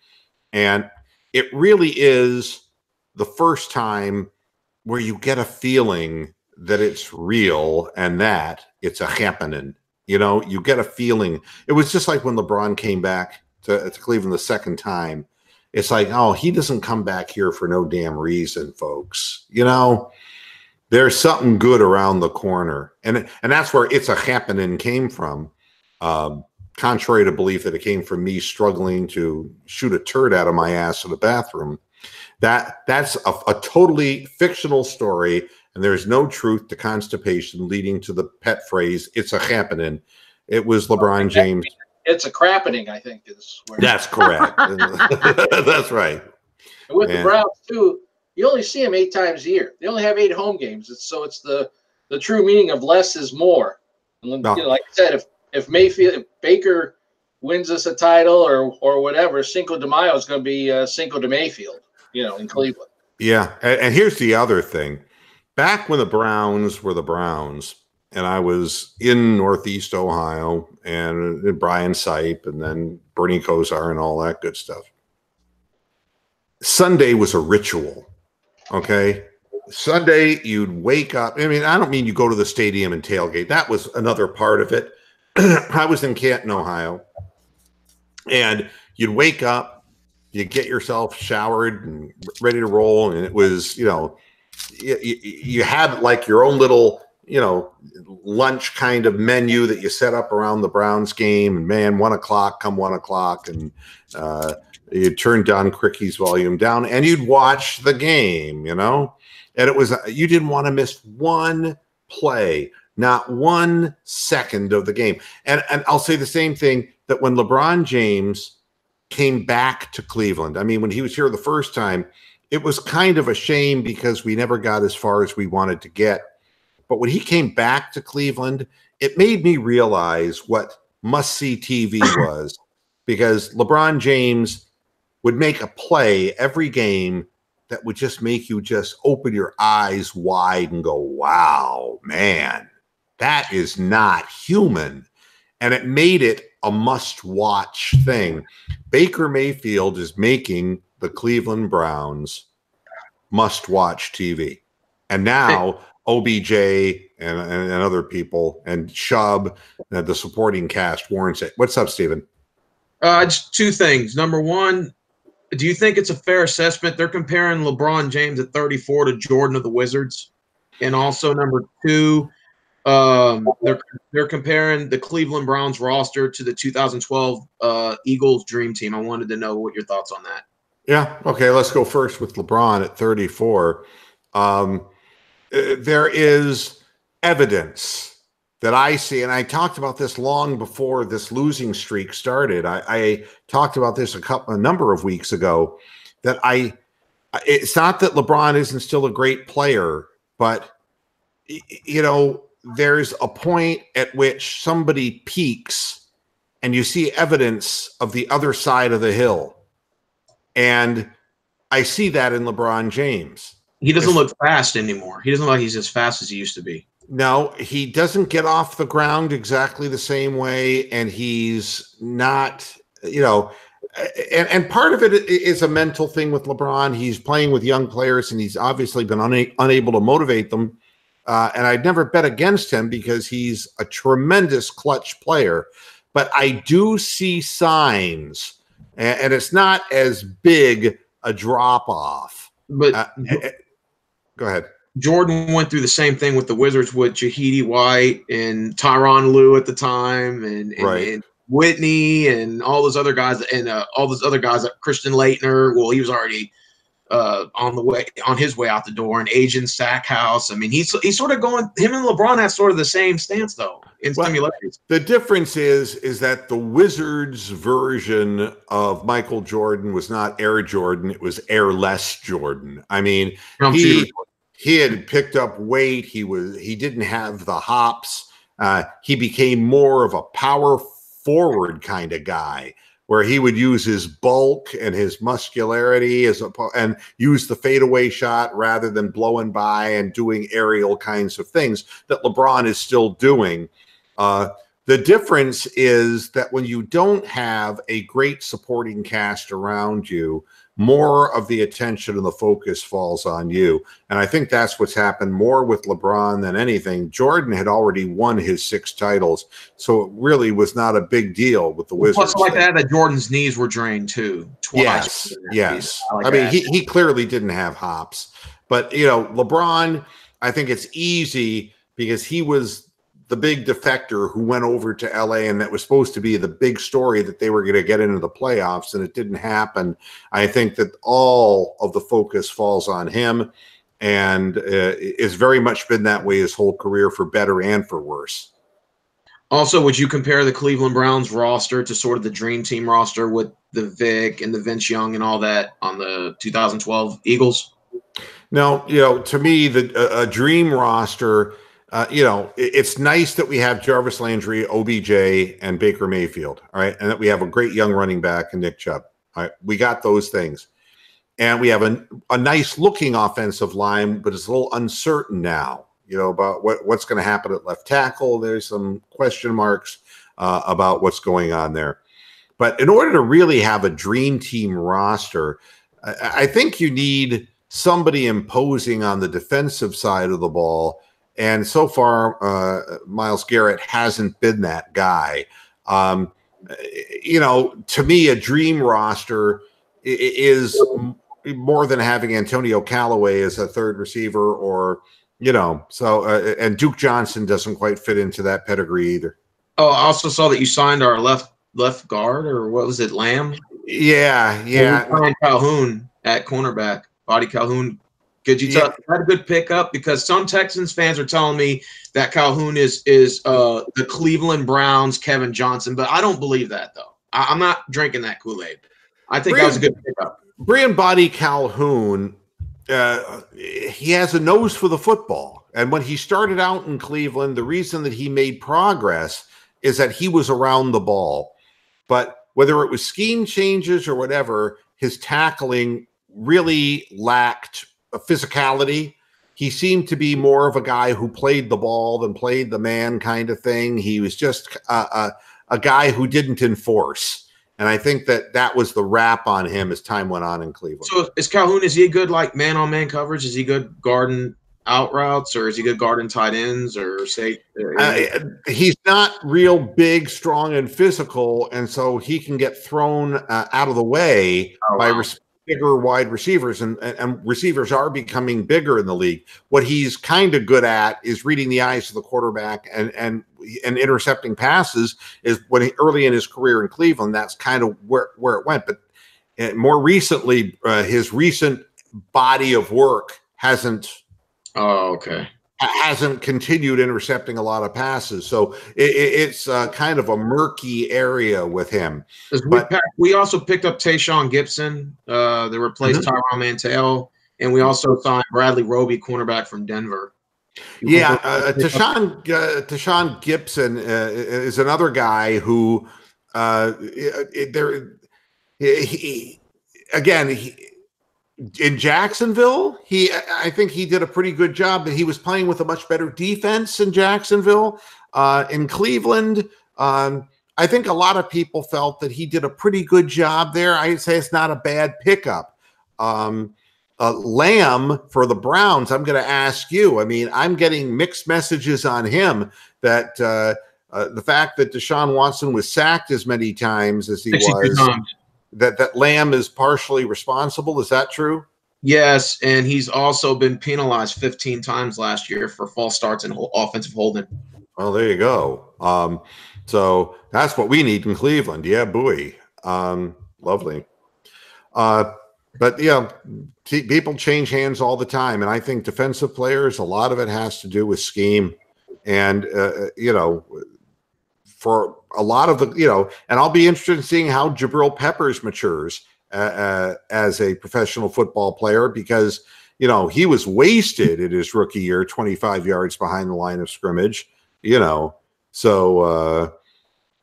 And it really is the first time where you get a feeling that it's real and that it's a happening. You get a feeling. It was just like when LeBron came back to Cleveland the second time. It's like, oh, he doesn't come back here for no damn reason, folks. There's something good around the corner. And that's where it's a happening came from. Contrary to belief that it came from me struggling to shoot a turd out of my ass in the bathroom. That's a totally fictional story, and there's no truth to constipation, leading to the pet phrase, it's a happening. It was LeBron James. It's a crappening, I think is where. That's correct. That's right. And with the Browns, too, you only see them 8 times a year. They only have 8 home games. So it's the true meaning of less is more. And, like I said, if Baker wins us a title or whatever, Cinco de Mayo is going to be Cinco de Mayfield, in Cleveland. Yeah, and here's the other thing. Back when the Browns were the Browns, and I was in Northeast Ohio, and Brian Sipe, and then Bernie Kosar, and all that good stuff, Sunday was a ritual, okay? Sunday, you'd wake up. I mean, I don't mean you go to the stadium and tailgate. That was another part of it. I was in Canton, Ohio, and you'd wake up, you get yourself showered and ready to roll, and it was, you had like your own little, lunch kind of menu that you set up around the Browns game. And man, 1 o'clock, come 1 o'clock, and you turn Don Crickey's volume down, and you'd watch the game. And it was you didn't want to miss one play, not 1 second of the game. And I'll say the same thing that when LeBron James came back to Cleveland, I mean, when he was here the first time, it was kind of a shame because we never got as far as we wanted to get. But when he came back to Cleveland, it made me realize what must-see TV was, because LeBron James would make a play every game that would just make you just open your eyes wide and go, wow, man, that is not human. And it made it a must-watch thing. Baker Mayfield is making the Cleveland Browns must-watch TV. And now OBJ and other people and Chubb, the supporting cast warrants it. What's up, Steven? Just 2 things. Number one, do you think it's a fair assessment? They're comparing LeBron James at 34 to Jordan of the Wizards. And also number 2, they're comparing the Cleveland Browns roster to the 2012 Eagles Dream Team. I wanted to know what your thoughts on that. Yeah. Okay. Let's go first with LeBron at 34. There is evidence that I see, and I talked about this long before this losing streak started. I talked about this a number of weeks ago, that it's not that LeBron isn't still a great player, but there's a point at which somebody peaks and you see evidence of the other side of the hill. And I see that in LeBron James. He doesn't look fast anymore. He doesn't look like he's as fast as he used to be. No, he doesn't get off the ground exactly the same way, and he's not, and part of it is a mental thing with LeBron. He's playing with young players, and he's obviously been unable to motivate them. And I'd never bet against him because he's a tremendous clutch player. But I do see signs, and it's not as big a drop-off. But go ahead. Jordan went through the same thing with the Wizards with Jahidi White and Tyronn Lue at the time, and Whitney and all those other guys, and all those other guys like Christian Laettner. Well, he was already on his way out the door, and Agent Stackhouse. I mean, he's sort of going. Him and LeBron have sort of the same stance though in similarities. The difference is that the Wizards version of Michael Jordan was not Air Jordan; it was Airless Jordan. I mean, he had picked up weight. He didn't have the hops. He became more of a power forward kind of guy, where he would use his bulk and his muscularity and use the fadeaway shot rather than blowing by and doing aerial kinds of things that LeBron is still doing. The difference is that when you don't have a great supporting cast around you, more of the attention and the focus falls on you. And I think that's what's happened more with LeBron than anything. Jordan had already won his 6 titles, so it really was not a big deal with the Wizards. Plus, like that Jordan's knees were drained too. Twice. Yes. I mean, he clearly didn't have hops. But, LeBron, I think it's easy because he was the big defector who went over to LA, and that was supposed to be the big story that they were going to get into the playoffs, and it didn't happen. I think that all of the focus falls on him, and it's very much been that way his whole career, for better and for worse. Also, would you compare the Cleveland Browns roster to sort of the Dream Team roster with the Vic and the Vince Young and all that on the 2012 Eagles? No, to me, a dream roster. It's nice that we have Jarvis Landry, OBJ, and Baker Mayfield, all right, and that we have a great young running back in Nick Chubb. All right, we got those things, and we have a nice-looking offensive line, but it's a little uncertain now, about what's going to happen at left tackle. There's some question marks about what's going on there. But in order to really have a dream team roster, I think you need somebody imposing on the defensive side of the ball. And so far, Myles Garrett hasn't been that guy. To me, a dream roster is more than having Antonio Callaway as a third receiver, or You know, so and Duke Johnson doesn't quite fit into that pedigree either. Oh, I also saw that you signed our left guard, or what was it, Lamb? Yeah. We signed Calhoun at cornerback. Body Calhoun. Could you tell that a good pickup? Because some Texans fans are telling me that Calhoun is the Cleveland Browns Kevin Johnson, but I don't believe that though. I'm not drinking that Kool-Aid. I think that was a good pickup. Brian Body Calhoun, he has a nose for the football. And when he started out in Cleveland, the reason that he made progress is that he was around the ball. But whether it was scheme changes or whatever, his tackling really lacked a physicality. He seemed to be more of a guy who played the ball than played the man kind of thing. He was just a guy who didn't enforce. And I think that was the rap on him as time went on in Cleveland. So is Calhoun, is he a good like man-on-man coverage? Is he good guarding out routes, or is he good guarding tight ends, or say? He's not real big, strong, and physical, and so he can get thrown out of the way by bigger wide receivers, and receivers are becoming bigger in the league. What he's kind of good at is reading the eyes of the quarterback and intercepting passes. Is when early in his career in Cleveland, that's kind of where it went. But more recently, his recent body of work hasn't continued intercepting a lot of passes. So it's kind of a murky area with him. We also picked up Tayshaun Gibson. They replaced Tyron Mantell. And we also signed Bradley Roby, cornerback from Denver. Tayshaun Gibson is another guy who in Jacksonville, I think he did a pretty good job, but he was playing with a much better defense in Jacksonville. In Cleveland, I think a lot of people felt that he did a pretty good job there. I'd say it's not a bad pickup. Lamb for the Browns, I'm going to ask you. I mean, I'm getting mixed messages on him that the fact that Deshaun Watson was sacked as many times as he was, that Lamb is partially responsible. Is that true? Yes, and he's also been penalized 15 times last year for false starts and offensive holding. Well, there you go. So that's what we need in Cleveland. Yeah, buoy. Lovely. But yeah, people change hands all the time, and I think defensive players, a lot of it has to do with scheme, and for a lot of the and I'll be interested in seeing how Jabril Peppers matures as a professional football player, because he was wasted in his rookie year, 25 yards behind the line of scrimmage. So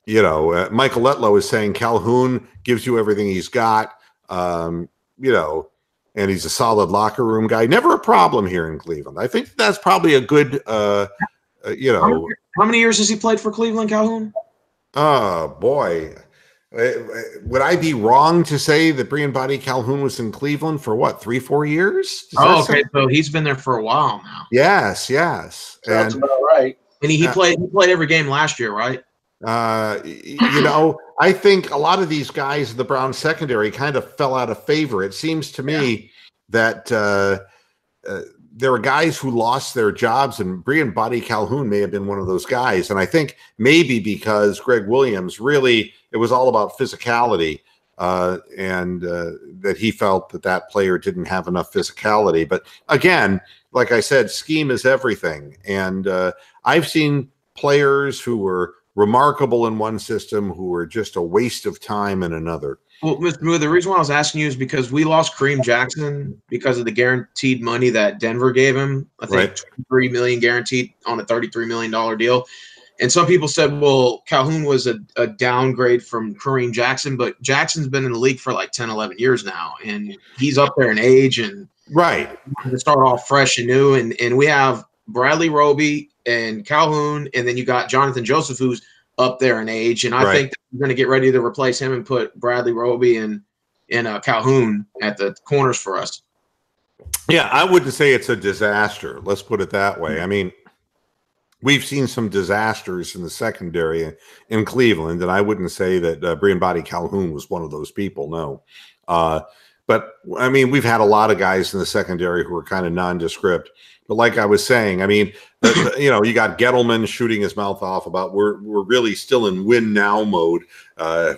Michael Letlow is saying Calhoun gives you everything he's got. And he's a solid locker room guy. Never a problem here in Cleveland. I think that's probably a good, How many years has he played for Cleveland, Calhoun? Oh, boy. Would I be wrong to say that Brian Body Calhoun was in Cleveland for what, 3-4 years? Okay. So he's been there for a while now. Yes. That's about right. And he played every game last year, right? I think a lot of these guys in the Browns secondary kind of fell out of favor. It seems to me that there are guys who lost their jobs, and Brian Body Calhoun may have been one of those guys. And I think maybe because Greg Williams it was all about physicality, and that he felt that player didn't have enough physicality. But again, like I said, scheme is everything. And I've seen players who were remarkable in one system who were just a waste of time in another. Well, Mr. Moore, the reason why I was asking you is because we lost Kareem Jackson because of the guaranteed money that Denver gave him. I think $23 million guaranteed on a $33 million deal. And some people said, well, Calhoun was a downgrade from Kareem Jackson, but Jackson's been in the league for like 10, 11 years now, and he's up there in age, and to start off fresh and new. And we have Bradley Roby and Calhoun, and then you got Jonathan Joseph, who's up there in age, and I think that we're going to get ready to replace him and put Bradley Roby and Calhoun at the corners for us. Yeah, I wouldn't say it's a disaster. Let's put it that way. I mean, we've seen some disasters in the secondary in Cleveland, and I wouldn't say that Brian Body Calhoun was one of those people. No, But I mean, we've had a lot of guys in the secondary who are kind of nondescript. But like I was saying, I mean, you know, you got Gettleman shooting his mouth off about we're really still in win now mode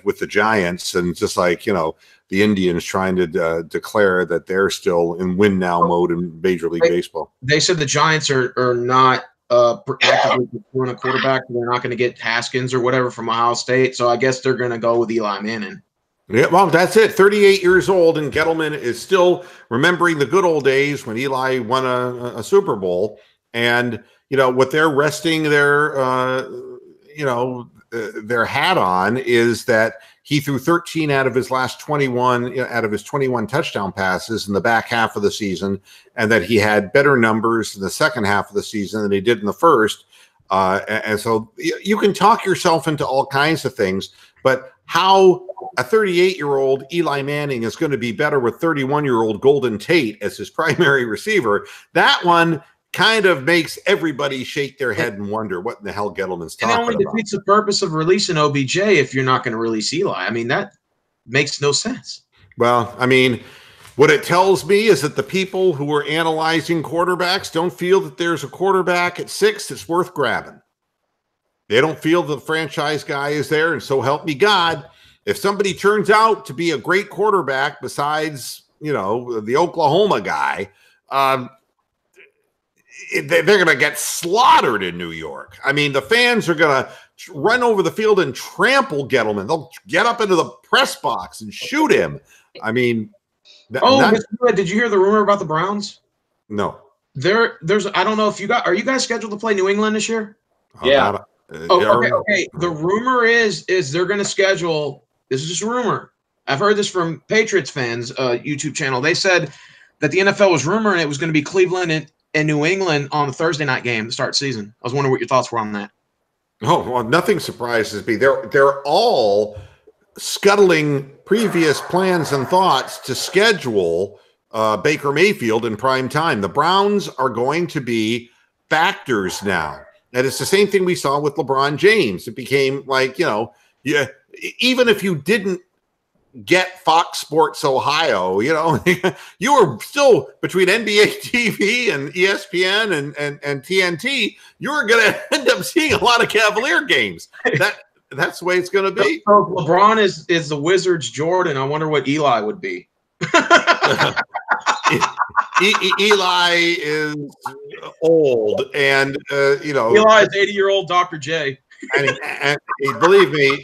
with the Giants, and just like, you know, the Indians trying to declare that they're still in win now mode in Major League Baseball. They said the Giants are not actively pursuing a quarterback. They're not going to get Haskins or whatever from Ohio State. So I guess they're going to go with Eli Manning. Yeah, well, that's it. 38 years old, and Gettleman is still remembering the good old days when Eli won a Super Bowl. And, you know, what they're resting their, their hat on is that he threw 13 out of his last 21, out of his 21 touchdown passes in the back half of the season, and that he had better numbers in the second half of the season than he did in the first. And so you can talk yourself into all kinds of things, but how a 38-year-old Eli Manning is going to be better with 31-year-old Golden Tate as his primary receiver, that one kind of makes everybody shake their head and wonder what in the hell Gettleman's talking about. And it only defeats the purpose of releasing OBJ if you're not going to release Eli. I mean, that makes no sense. Well, I mean, what it tells me is that the people who are analyzing quarterbacks don't feel that there's a quarterback at 6 that's worth grabbing. They don't feel the franchise guy is there, and so help me God, if somebody turns out to be a great quarterback besides, you know, the Oklahoma guy, they're going to get slaughtered in New York. I mean, the fans are going to run over the field and trample Gettleman. They'll get up into the press box and shoot him. I mean, did you hear the rumor about the Browns? No. There's I don't know if are you guys scheduled to play New England this year? Yeah. Okay. The rumor is they're going to schedule. This is just a rumor. I've heard this from Patriots fans' YouTube channel. They said that the NFL was rumoring it was going to be Cleveland and New England on the Thursday night game to start season. I was wondering what your thoughts were on that. Oh, well, nothing surprises me. They're all scuttling previous plans and thoughts to schedule Baker Mayfield in prime time. The Browns are going to be factors now. And it's the same thing we saw with LeBron James. It became like, you know, even if you didn't get Fox Sports Ohio, you know, you were still between NBA TV and ESPN and TNT, you were going to end up seeing a lot of Cavalier games. That's the way it's going to be. So LeBron is the Wizards' Jordan. I wonder what Eli would be. Eli is old, and you know, Eli is 80-year-old Dr. J. and believe me,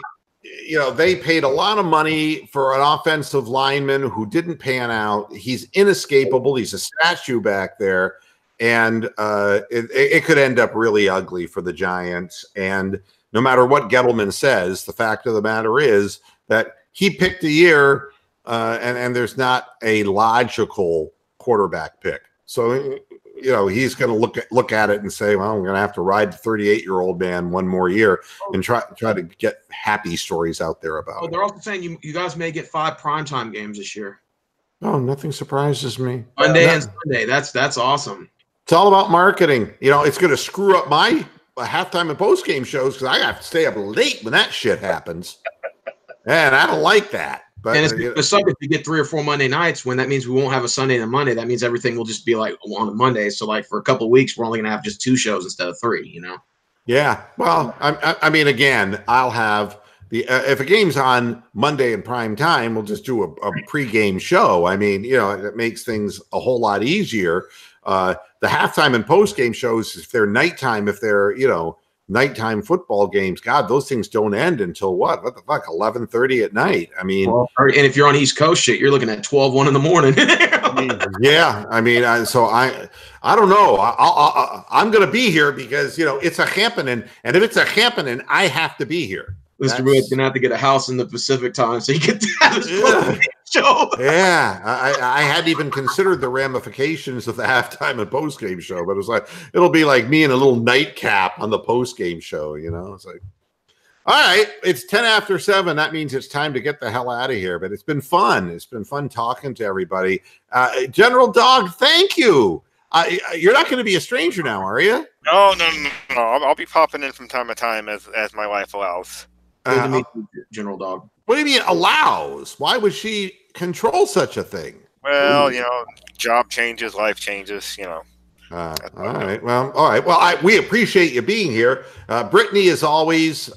you know, they paid a lot of money for an offensive lineman who didn't pan out. He's inescapable. He's a statue back there, and it could end up really ugly for the Giants. And no matter what Gettleman says, the fact of the matter is that he picked a year, and there's not a logical quarterback pick. So, you know, he's going to look at it and say, well, I'm going to have to ride the 38-year-old man one more year and try to get happy stories out there about it. They're also saying you guys may get 5 primetime games this year. Oh, nothing surprises me. Monday and Sunday. That's awesome. It's all about marketing. You know, it's going to screw up my halftime and post-game shows because I have to stay up late when that shit happens. And I don't like that. But, and it's going to suck if you get 3 or 4 Monday nights when that means we won't have a Sunday and a Monday. That means everything will just be like on a Monday. So like for a couple of weeks, we're only going to have just 2 shows instead of 3, you know? Yeah. Well, I mean, again, I'll have if a game's on Monday in prime time, we'll just do a pregame show. I mean, you know, it makes things a whole lot easier. The halftime and postgame shows, if they're nighttime, if they're, you know, nighttime football games, God, those things don't end until what the fuck, 11:30 at night. I mean, and if you're on East Coast shit, you're looking at 12:01 in the morning. Yeah, I mean, so I don't know. I'm going to be here because, you know, it's a happening, and if it's a happening, I have to be here. Mr. Wood's going to have to get a house in the Pacific time so you get to have this show. Yeah, I hadn't even considered the ramifications of the halftime and postgame show, but it was like, it'll be like me in a little nightcap on the postgame show, you know? It's like, all right, it's 10 after 7. That means it's time to get the hell out of here, but it's been fun. It's been fun talking to everybody. General Dog, thank you. You're not going to be a stranger now, are you? No. I'll be popping in from time to time as my wife allows. Good to meet you, General Dog. What do you mean allows? Why would she control such a thing? Well, Ooh. job changes, life changes, All right. Well, all right. Well, we appreciate you being here. Brittany, as always,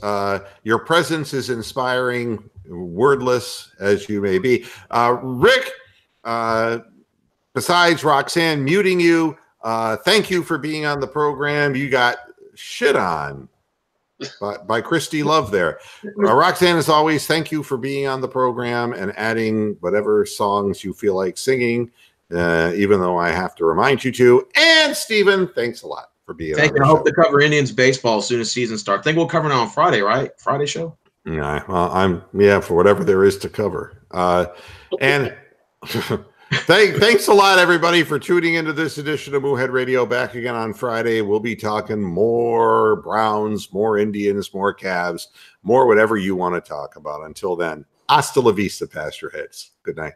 your presence is inspiring, wordless as you may be. Rick, besides Roxanne muting you, thank you for being on the program. You got shit on by Christy Love there. Roxanne, as always, thank you for being on the program and adding whatever songs you feel like singing. Even though I have to remind you to. And Steven, thanks a lot for being on the I show. hope to cover Indians baseball as soon as season starts. I think we'll cover it on Friday, right? Friday show? Yeah, well, for whatever there is to cover. And thanks a lot, everybody, for tuning into this edition of Moohead Radio. Back again on Friday. We'll be talking more Browns, more Indians, more Cavs, more whatever you want to talk about. Until then, hasta la vista, past your heads. Good night.